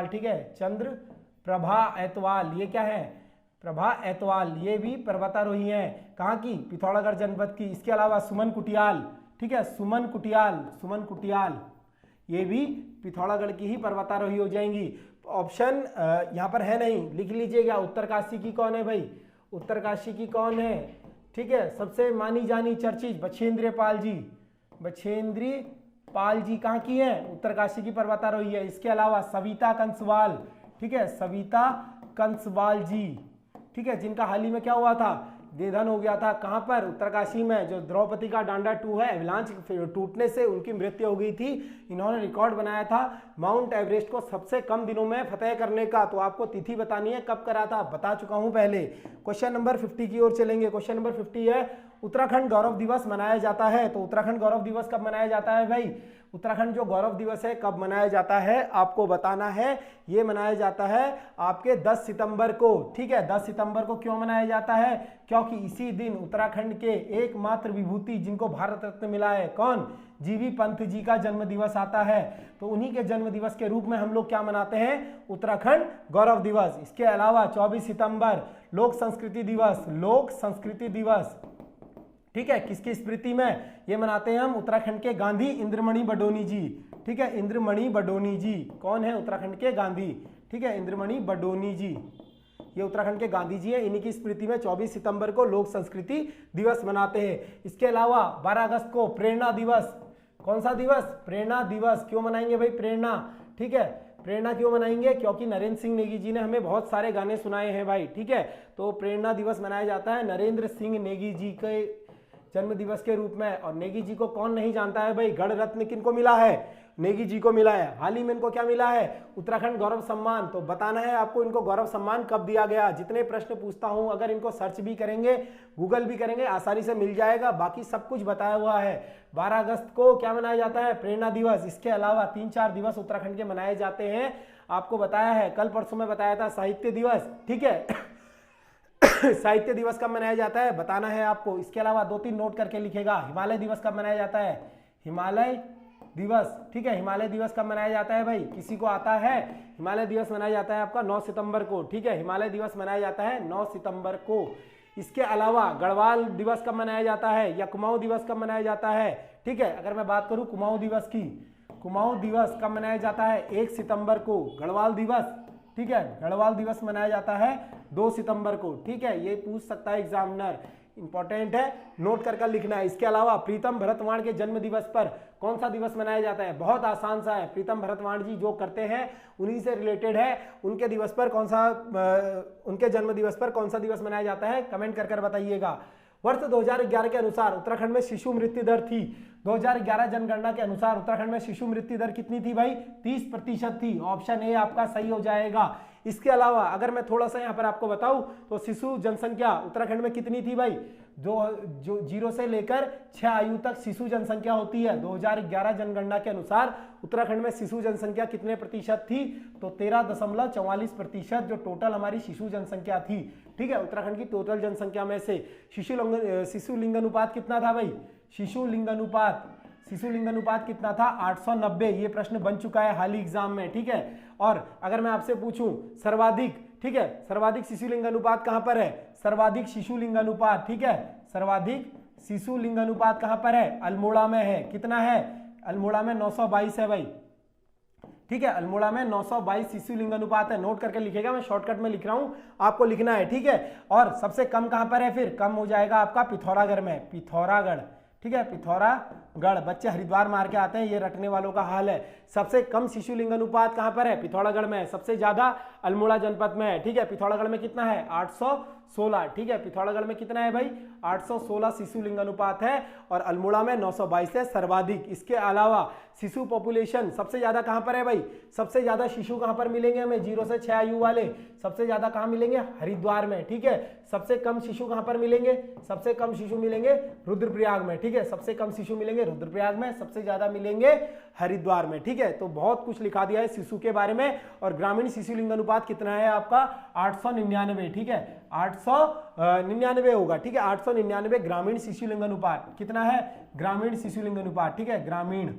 ठीक है, चंद्रप्रभा एतवाल, ये क्या है, प्रभा एतवाल, ये भी पर्वतारोही है, कहाँ की, पिथौरागढ़ जनपद की। इसके अलावा सुमन कुटियाल, ठीक है, सुमन कुटियाल, ये भी पिथौरागढ़ की ही पर्वतारोही हो जाएंगी। ऑप्शन यहाँ पर है नहीं, लिख लीजिएगा। उत्तरकाशी की कौन है भाई, उत्तरकाशी की कौन है, ठीक है, सबसे मानी जानी चर्चित बछेंद्र पाल जी, बछेंद्री पाल जी कहाँ की है, उत्तरकाशी की पर्वतारोही है। इसके अलावा सविता कंसवाल, ठीक है, सविता कंसवाल जी, ठीक है, जिनका हाल ही में क्या हुआ था, निधन हो गया था, कहां पर, उत्तरकाशी में। जो द्रौपदी का डांडा 2 है, एवलांच टूटने से उनकी मृत्यु हो गई थी। इन्होंने रिकॉर्ड बनाया था माउंट एवरेस्ट को सबसे कम दिनों में फतेह करने का। तो आपको तिथि बतानी है, कब करा था, बता चुका हूं पहले। क्वेश्चन नंबर 50 की ओर चलेंगे। क्वेश्चन नंबर 50 है, उत्तराखंड गौरव दिवस मनाया जाता है। तो उत्तराखंड गौरव दिवस कब मनाया जाता है भाई, उत्तराखंड जो गौरव दिवस है कब मनाया जाता है आपको बताना है। ये मनाया जाता है आपके 10 सितंबर को, ठीक है। 10 सितंबर को क्यों मनाया जाता है, क्योंकि इसी दिन उत्तराखंड के एकमात्र विभूति जिनको भारत रत्न मिला है, कौन, जीवी पंत जी का जन्म दिवस आता है। तो उन्हीं के जन्म दिवस के रूप में हम लोग क्या मनाते हैं, उत्तराखंड गौरव दिवस। इसके अलावा 24 सितंबर लोक संस्कृति दिवस, लोक संस्कृति दिवस, ठीक है, किसकी स्मृति में ये मनाते हैं हम, उत्तराखंड के गांधी इंद्रमणि बडोनी जी, ठीक है, इंद्रमणि बडोनी जी कौन है, उत्तराखंड के गांधी, ठीक है, इंद्रमणि बडोनी जी, ये उत्तराखंड के गांधी जी हैं। इन्हीं की स्मृति में 24 सितंबर को लोक संस्कृति दिवस मनाते हैं। इसके अलावा 12 अगस्त को प्रेरणा दिवस, कौन सा दिवस, प्रेरणा दिवस। क्यों मनाएंगे भाई प्रेरणा, ठीक है, प्रेरणा क्यों मनाएंगे, क्योंकि नरेंद्र सिंह नेगी जी ने हमें बहुत सारे गाने सुनाए हैं भाई, ठीक है। तो प्रेरणा दिवस मनाया जाता है नरेंद्र सिंह नेगी जी के जन्म दिवस के रूप में। और नेगी जी को कौन नहीं जानता है भाई, गढ़ रत्न किनको मिला है, नेगी जी को मिला है। हाल ही में इनको क्या मिला है, उत्तराखंड गौरव सम्मान। तो बताना है आपको इनको गौरव सम्मान कब दिया गया। जितने प्रश्न पूछता हूं अगर इनको सर्च भी करेंगे, गूगल भी करेंगे, आसानी से मिल जाएगा। बाकी सब कुछ बताया हुआ है। 12 अगस्त को क्या मनाया जाता है, प्रेरणा दिवस। इसके अलावा 3-4 दिवस उत्तराखंड के मनाए जाते हैं, आपको बताया है, कल परसों में बताया था, साहित्य दिवस, ठीक है। साहित्य दिवस कब मनाया जाता है बताना है आपको। इसके अलावा 2-3 नोट करके लिखेगा, हिमालय दिवस कब मनाया जाता है, हिमालय दिवस, ठीक है, हिमालय दिवस कब मनाया जाता है भाई, किसी को आता है, हिमालय दिवस मनाया जाता है आपका 9 सितंबर को, ठीक है, हिमालय दिवस मनाया जाता है 9 सितंबर को। इसके अलावा गढ़वाल दिवस कब मनाया जाता है या कुमाऊं दिवस कब मनाया जाता है, ठीक है। अगर मैं बात करूं कुमाऊं दिवस की, कुमाऊं दिवस कब मनाया जाता है, 1 सितंबर को। गढ़वाल दिवस, ठीक है, गढ़वाल दिवस मनाया जाता है 2 सितंबर को, ठीक है। ये पूछ सकता है एग्जामिनर, इंपॉर्टेंट है, नोट कर लिखना है। इसके अलावा प्रीतम भरतवाण के जन्म दिवस पर कौन सा दिवस मनाया जाता है, बहुत आसान सा है। प्रीतम भरतवाण जी जो करते हैं उन्हीं से रिलेटेड है। उनके दिवस पर कौन सा, उनके जन्म दिवस पर कौन सा दिवस मनाया जाता है, कमेंट कर बताइएगा। वर्ष 2011 के अनुसार उत्तराखंड में शिशु मृत्यु दर थी, 2011 जनगणना के अनुसार उत्तराखंड में शिशु मृत्यु दर कितनी थी भाई, 30% थी। ऑप्शन ए आपका सही हो जाएगा। इसके अलावा अगर मैं थोड़ा सा यहाँ पर आपको बताऊं तो शिशु जनसंख्या उत्तराखंड में कितनी थी भाई, जो 0 से लेकर 6 आयु तक शिशु जनसंख्या होती है। 2011 जनगणना के अनुसार उत्तराखंड में शिशु जनसंख्या कितने प्रतिशत थी, तो 13.44% जो टोटल हमारी शिशु जनसंख्या थी, ठीक है। उत्तराखंड की टोटल जनसंख्या में से शिशु लिंगानुपात कितना था भाई, शिशु लिंगानुपात कितना था, 890। ये प्रश्न बन चुका है हाल ही एग्जाम में, ठीक है। और अगर मैं आपसे पूछूं सर्वाधिक, ठीक है, सर्वाधिक शिशु लिंगानुपात कहां पर है, सर्वाधिक शिशु लिंगानुपात, ठीक है, सर्वाधिक शिशु लिंगानुपात कहां पर है, अल्मोड़ा में है। कितना है, अल्मोड़ा में 922 है भाई, ठीक है, अल्मोड़ा में 922 शिशु लिंगानुपात है। नोट करके लिखेगा, मैं शॉर्टकट में लिख रहा हूं, आपको लिखना है, ठीक है। और सबसे कम कहां पर है, फिर कम हो जाएगा आपका पिथौरागढ़ में, पिथौरागढ़, ठीक है, पिथौरागढ़। बच्चे हरिद्वार मार के आते हैं, ये रटने वालों का हाल है। सबसे कम शिशु लिंगानुपात कहां पर है, पिथौरागढ़ में। सबसे ज्यादा अल्मोड़ा जनपद में है, ठीक है। पिथौरागढ़ में कितना है, 816, ठीक है। पिथौरागढ़ में कितना है भाई, 816 शिशु लिंगानुपात है और अल्मोड़ा में 922 है सर्वाधिक। इसके अलावा शिशु पॉपुलेशन सबसे ज्यादा कहां पर है भाई, सबसे ज्यादा शिशु कहां पर मिलेंगे हमें, 0 से 6 आयु वाले सबसे ज्यादा कहां मिलेंगे, हरिद्वार में, ठीक है। सबसे कम शिशु कहां पर मिलेंगे, सबसे कम शिशु मिलेंगे रुद्रप्रयाग में, ठीक है। सबसे कम शिशु मिलेंगे रुद्रप्रयाग में, सबसे ज्यादा मिलेंगे हरिद्वार में, ठीक है। तो बहुत कुछ लिखा दिया है शिशु के बारे में। और ग्रामीण शिशु लिंगानुपात कितना है आपका, 899, ठीक है, 899 होगा, ठीक है। 899 ग्रामीण शिशु लिंगानुपात कितना है, ग्रामीण शिशु लिंगानुपात, ठीक है। ग्रामीण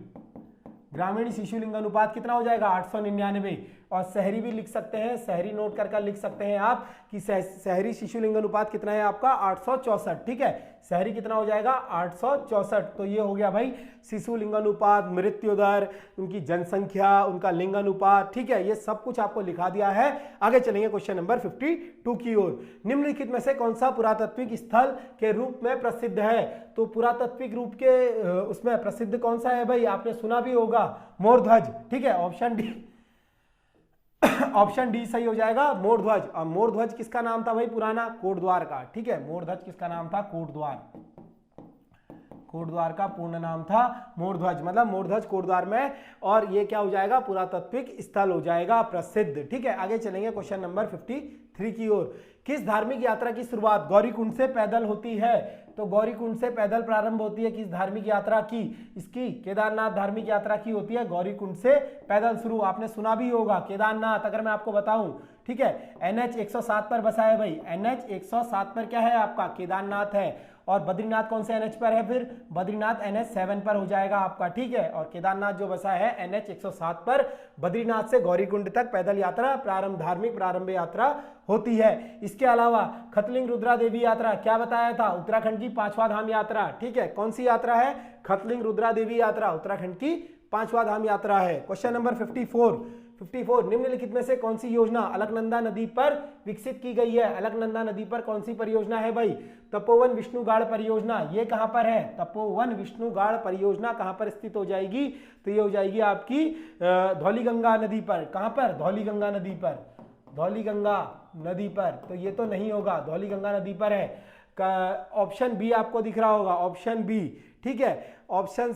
शिशु लिंगानुपात कितना हो जाएगा, 899। और शहरी भी लिख सकते हैं, शहरी नोट कर लिख सकते हैं आप कि शहरी शिशु लिंग अनुपात कितना है आपका 864, ठीक है, शहरी कितना हो जाएगा 864। तो ये हो गया भाई शिशु लिंग अनुपात, मृत्यु दर, उनकी जनसंख्या, उनका लिंग अनुपात, ठीक है, ये सब कुछ आपको लिखा दिया है। आगे चलेंगे क्वेश्चन नंबर 52 की ओर। निम्नलिखित में से कौन सा पुरातात्विक स्थल के रूप में प्रसिद्ध है? तो पुरातात्विक रूप के उसमें प्रसिद्ध कौन सा है भाई? आपने सुना भी होगा, मोरध्वज, ठीक है, ऑप्शन डी ऑप्शन डी सही हो जाएगा, मोरध्वज। और मोरध्वज किसका नाम था भाई? पुराना कोटद्वार का, ठीक है, मोरध्वज किसका नाम था? कोटद्वार, कोटद्वार का पूर्ण नाम था मोरध्वज, मतलब मोरध्वज कोटद्वार में, और ये क्या हो जाएगा? पुरातात्विक स्थल हो जाएगा प्रसिद्ध, ठीक है। आगे चलेंगे क्वेश्चन नंबर 53 की ओर। किस धार्मिक यात्रा की शुरुआत गौरीकुंड से पैदल होती है? तो गौरीकुंड से पैदल प्रारंभ होती है किस धार्मिक यात्रा की? इसकी केदारनाथ धार्मिक यात्रा की होती है, गौरीकुंड से पैदल शुरू। आपने सुना भी होगा केदारनाथ, अगर मैं आपको बताऊं, ठीक है, NH 107 पर बसा है भाई, NH 107 पर क्या है आपका? केदारनाथ है। और बद्रीनाथ कौन से NH पर है? फिर बद्रीनाथ NH 7 पर हो जाएगा आपका, ठीक है। और केदारनाथ जो बसा है NH 107 पर, बद्रीनाथ से गौरीकुंड तक पैदल यात्रा प्रारंभ, धार्मिक प्रारंभ यात्रा होती है। इसके अलावा खतलिंग रुद्रा देवी यात्रा क्या बताया था? उत्तराखंड की 5वां धाम यात्रा, ठीक है, कौन सी यात्रा है? खतलिंग रुद्रा देवी यात्रा उत्तराखंड की 5वां धाम यात्रा है। क्वेश्चन नंबर 54 निम्नलिखित में से कौन सी योजना अलकनंदा नदी पर विकसित की गई है? अलकनंदा नदी पर कौन सी परियोजना है भाई? तपोवन विष्णुगाड़ परियोजना। ये कहां पर है? तपोवन विष्णुगाड़ परियोजना कहां पर स्थित हो जाएगी? तो ये हो जाएगी आपकी धौलीगंगा नदी पर। कहां पर? धौलीगंगा नदी पर, धौलीगंगा नदी पर। तो ये तो नहीं होगा, धौलीगंगा नदी पर है। ऑप्शन बी आपको दिख रहा होगा, ऑप्शन बी, ठीक है, ऑप्शन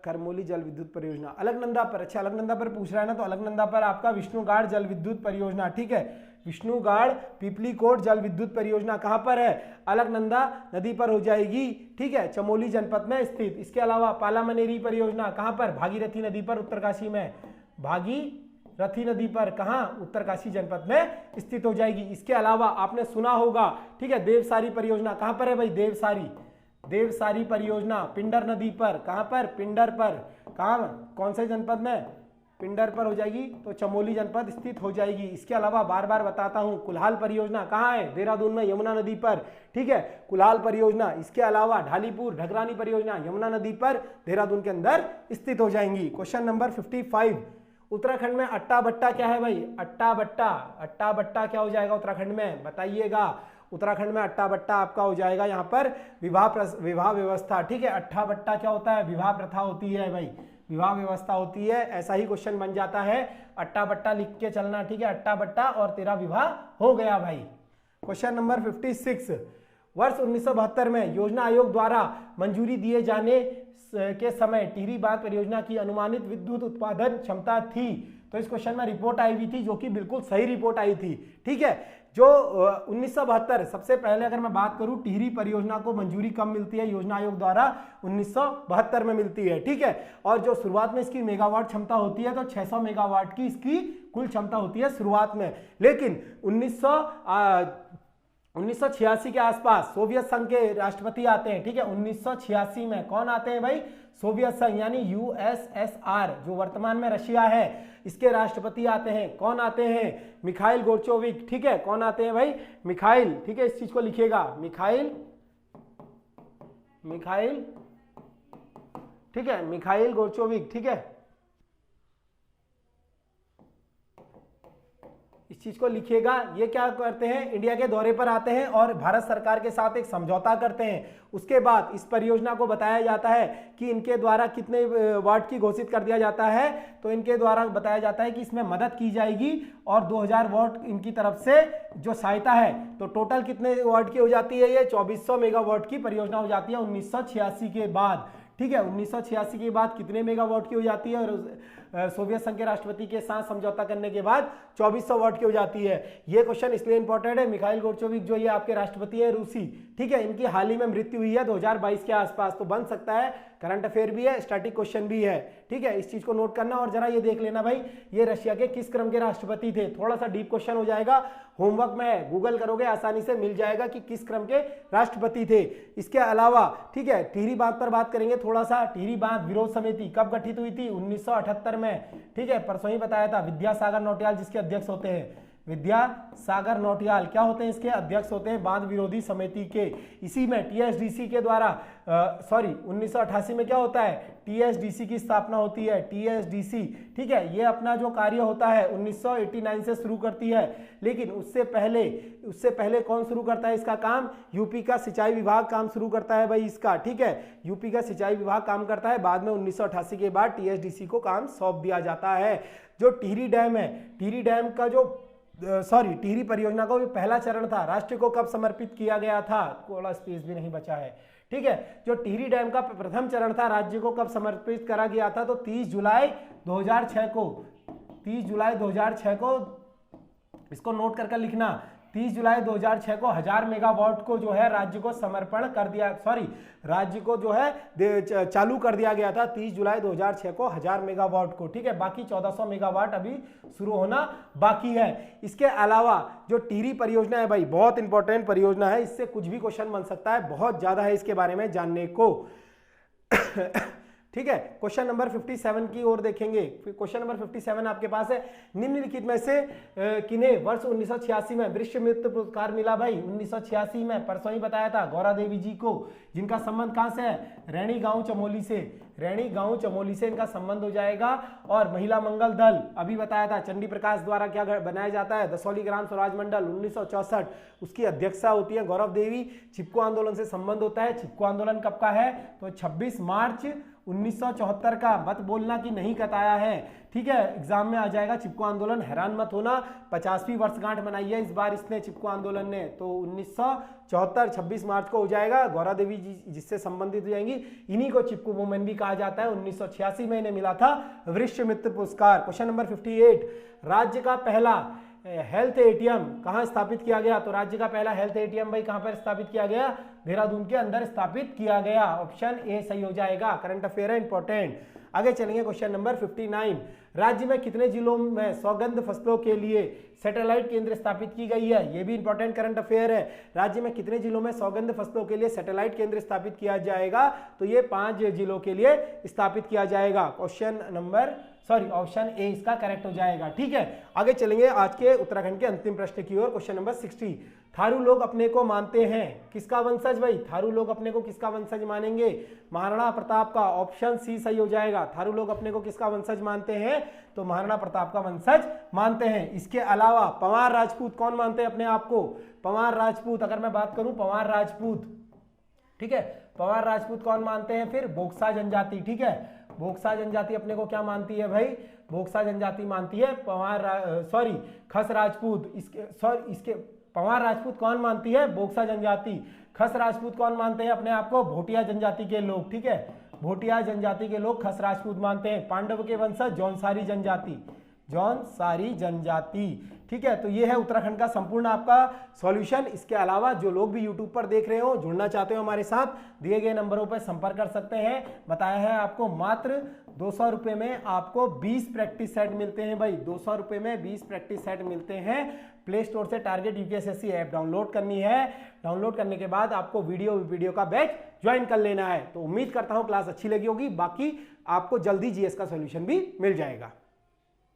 करमोली जल विद्युत परियोजना अलकनंदा पर। अच्छा, अलकनंदा पर पूछ रहा है ना, तो अलकनंदा पर आपका विष्णुगाड़ जल विद्युत परियोजना, ठीक है, विष्णुगाड़ पीपलीकोट जल विद्युत परियोजना कहां पर है? अलकनंदा नदी पर हो जाएगी, ठीक है, चमोली जनपद में स्थित। इसके अलावा पालामनेरी परियोजना कहां पर? भागीरथी नदी पर, उत्तरकाशी में, भागीरथी नदी पर, कहां? उत्तरकाशी जनपद में स्थित हो जाएगी। इसके अलावा आपने सुना होगा, ठीक है, देवसारी परियोजना कहां पर है भाई? देवसारी परियोजना पिंडर नदी पर। कहां पर? पिंडर पर। कहां? कौन से जनपद में? पिंडर पर हो जाएगी, तो चमोली जनपद स्थित हो जाएगी। इसके अलावा बार बार बताता हूं, कुल्हाल परियोजना कहां है? देहरादून में, यमुना नदी पर, ठीक है, कुल्हाल परियोजना। इसके अलावा ढालीपुर ढगरानी परियोजना यमुना नदी पर, देहरादून के अंदर स्थित हो जाएंगी। क्वेश्चन नंबर 55, उत्तराखंड में अट्टा बट्टा क्या है भाई? अट्टा बट्टा क्या हो जाएगा उत्तराखंड में? बताइएगा। उत्तराखंड में अट्टा बट्टा आपका हो जाएगा यहाँ पर विवाह व्यवस्था, ठीक है। अट्टा बट्टा क्या होता है? विवाह प्रथा होती है भाई, विवाह व्यवस्था होती है। ऐसा ही क्वेश्चन बन जाता है, अट्टा बट्टा लिख के चलना, ठीक है, अट्टा बट्टा और तेरा विवाह हो गया भाई। क्वेश्चन नंबर 56, वर्ष 1972 में योजना आयोग द्वारा मंजूरी दिए जाने के समय टिहरी बांध परियोजना की अनुमानित विद्युत उत्पादन क्षमता थी। तो इस क्वेश्चन में रिपोर्ट आई हुई थी, जो कि बिल्कुल सही रिपोर्ट आई थी, ठीक है। जो 1972, सबसे पहले अगर मैं बात करूं, टिहरी परियोजना को मंजूरी कब मिलती है योजना आयोग द्वारा? 1972 में मिलती है, ठीक है। और जो शुरुआत में इसकी मेगावाट क्षमता होती है, तो 600 मेगावाट की इसकी कुल क्षमता होती है शुरुआत में। लेकिन 1986 के आसपास सोवियत संघ के राष्ट्रपति आते हैं, ठीक है। 1986 में कौन आते हैं भाई? सोवियत संघ यानी USSR, जो वर्तमान में रशिया है, इसके राष्ट्रपति आते हैं। कौन आते हैं? मिखाइल गोर्चोविक, ठीक है। कौन आते हैं भाई? मिखाइल, ठीक है, इस चीज को लिखिएगा, मिखाइल, ठीक है, मिखाइल गोर्चोविक, ठीक है, इस चीज को लिखिएगा। ये क्या करते हैं? इंडिया के दौरे पर आते हैं और भारत सरकार के साथ एक समझौता करते हैं। उसके बाद इस परियोजना को बताया जाता है कि इनके द्वारा कितने वाट की घोषित कर दिया जाता है। तो इनके द्वारा बताया जाता है कि इसमें मदद की जाएगी और 2000 वाट इनकी तरफ से जो सहायता है। तो टोटल कितने वाट की हो जाती है? ये 2400 मेगावाट की परियोजना हो जाती है 1986 के बाद, ठीक है। 1986 के बाद कितने मेगावाट की हो जाती है? और सोवियत संघ के राष्ट्रपति के साथ समझौता करने के बाद 2400 वाट की हो जाती है। ये क्वेश्चन इसलिए इंपॉर्टेंट है, मिखाइल गोर्चोविक जो ये आपके राष्ट्रपति है रूसी, ठीक है, इनकी हाल ही में मृत्यु हुई है 2022 के आसपास। तो बन सकता है, करंट अफेयर भी है, स्टैटिक क्वेश्चन भी है, ठीक है। इस चीज को नोट करना और जरा ये देख लेना भाई, ये रशिया के किस क्रम के राष्ट्रपति थे। थोड़ा सा डीप क्वेश्चन हो जाएगा, होमवर्क में गूगल करोगे आसानी से मिल जाएगा कि किस क्रम के राष्ट्रपति थे। इसके अलावा, ठीक है, टिहरी बांध पर बात करेंगे थोड़ा सा। टिहरी बांध विरोध समिति कब गठित हुई थी? 1978 अंदर में, ठीक है, परसों ही बताया था, विद्यासागर नौटियाल जिसके अध्यक्ष होते हैं, विद्यासागर नौटियाल क्या होते हैं, इसके अध्यक्ष होते हैं बांध विरोधी समिति के। इसी में टीएसडीसी के द्वारा 1988 में क्या होता है, टीएसडीसी की स्थापना होती है, टीएसडीसी, ठीक है। ये अपना जो कार्य होता है 1989 से शुरू करती है, लेकिन उससे पहले कौन शुरू करता है इसका काम, यूपी का सिंचाई विभाग काम शुरू करता है भाई इसका, ठीक है, यूपी का सिंचाई विभाग काम करता है। बाद में 1988 के बाद टीएसडीसी को काम सौंप दिया जाता है। जो टिहरी डैम है, टिहरी डैम का जो टिहरी परियोजना का जो पहला चरण था, राष्ट्र को कब समर्पित किया गया था, थोड़ा स्पेस भी नहीं बचा है, ठीक है। जो टिहरी डैम का प्रथम चरण था, राज्य को कब समर्पित करा गया था, तो 30 जुलाई 2006 को, 30 जुलाई 2006 को, इसको नोट करके लिखना, 30 जुलाई 2006 को 1000 मेगावाट को जो है राज्य को समर्पण कर दिया, राज्य को जो है चालू कर दिया गया था 30 जुलाई 2006 को 1000 मेगावाट को, ठीक है। बाकी 1400 मेगावाट अभी शुरू होना बाकी है। इसके अलावा जो टिहरी परियोजना है भाई, बहुत इंपॉर्टेंट परियोजना है, इससे कुछ भी क्वेश्चन बन सकता है, बहुत ज्यादा है इसके बारे में जानने को। ठीक है, क्वेश्चन नंबर 57 की ओर देखेंगे। क्वेश्चन नंबर 57 आपके पास है, निम्नलिखित में से किन्हें वर्ष 1986 में वरिष्ठ मित्र पुरस्कार मिला भाई, 1986 में, परसों ही बताया था, गौरा देवी जी को, जिनका संबंध कहां से है, रैणी गांव चमोली से, रैणी गांव चमोली से इनका संबंध हो जाएगा। और महिला मंगल दल अभी बताया था, चंडी प्रकाश द्वारा क्या बनाया जाता है, दसौली ग्राम स्वराज मंडल 1964, उसकी अध्यक्षा होती है गौरव देवी। चिपको आंदोलन से संबंध होता है, चिपको आंदोलन कब का है, तो 26 मार्च 1974 का, मत बोलना कि नहीं बताया है, ठीक है, एग्जाम में आ जाएगा चिपको आंदोलन, हैरान मत होना। 50वीं वर्षगांठ मनाई है इस बार इसने, चिपको आंदोलन ने, तो 1974 26 मार्च को हो जाएगा। गौरा देवी जी जिससे संबंधित हो जाएंगी, इन्हीं को चिपको वुमेन भी कहा जाता है। 1986 में इन्हें मिला था वरिष्ठ मित्र पुरस्कार। क्वेश्चन नंबर 58, राज्य का पहला हेल्थ एटीएम कहां स्थापित किया गया, तो राज्य का पहला हेल्थ एटीएम भाई कहां पर स्थापित किया गया, देहरादून के अंदर स्थापित किया गया। ऑप्शन ए सही हो जाएगा, करंट अफेयर है, इंपॉर्टेंट। आगे चलेंगे, क्वेश्चन नंबर 59, राज्य में कितने जिलों में सौगंध फसलों के लिए सैटेलाइट केंद्र स्थापित की गई है, ये भी इंपॉर्टेंट करंट अफेयर है। राज्य में कितने जिलों में सौगंध फसलों के लिए सैटेलाइट केंद्र स्थापित किया जाएगा, तो ये 5 जिलों के लिए स्थापित किया जाएगा। ऑप्शन ए इसका करेक्ट हो जाएगा, ठीक है। आगे चलेंगे आज के उत्तराखंड के अंतिम प्रश्न की ओर। क्वेश्चन नंबर 60, थारू लोग अपने को मानते हैं किसका वंशज भाई, थारू लोग अपने को किसका वंशज मानेंगे, महाराणा प्रताप का। ऑप्शन सी सही हो जाएगा, थारू लोग अपने को किसका वंशज मानते हैं, तो महाराणा प्रताप का वंशज मानते हैं। इसके अलावा पंवार राजपूत कौन मानते हैं अपने आप को, पंवार राजपूत, अगर मैं बात करूं पंवार राजपूत, ठीक है, पंवार राजपूत कौन मानते हैं, फिर बोक्सा जनजाति, ठीक है, बोक्सा जनजाति अपने को क्या मानती है भाई, बोक्सा जनजाति मानती है खस राजपूत, इसके पंवार राजपूत कौन मानती है, बोक्सा जनजाति। खस राजपूत कौन मानते हैं अपने आप को, भोटिया जनजाति के लोग, ठीक है, भोटिया जनजाति के लोग खस राजपूत मानते हैं। पांडव के वंशज जौनसारी जनजाति, जौनसारी जनजाति, ठीक है। तो ये है उत्तराखंड का संपूर्ण आपका सॉल्यूशन। इसके अलावा जो लोग भी यूट्यूब पर देख रहे हो, जुड़ना चाहते हो हमारे साथ, दिए गए नंबरों पर संपर्क कर सकते हैं। बताया है आपको मात्र 200 रुपये में आपको 20 प्रैक्टिस सेट मिलते हैं भाई, 200 रुपये में 20 प्रैक्टिस सेट मिलते हैं। प्ले स्टोर से टारगेट यूपीएसएससी ऐप डाउनलोड करनी है, डाउनलोड करने के बाद आपको वीडियो का बैच ज्वाइन कर लेना है। तो उम्मीद करता हूँ क्लास अच्छी लगी होगी, बाकी आपको जल्दी जीएस का सॉल्यूशन भी मिल जाएगा।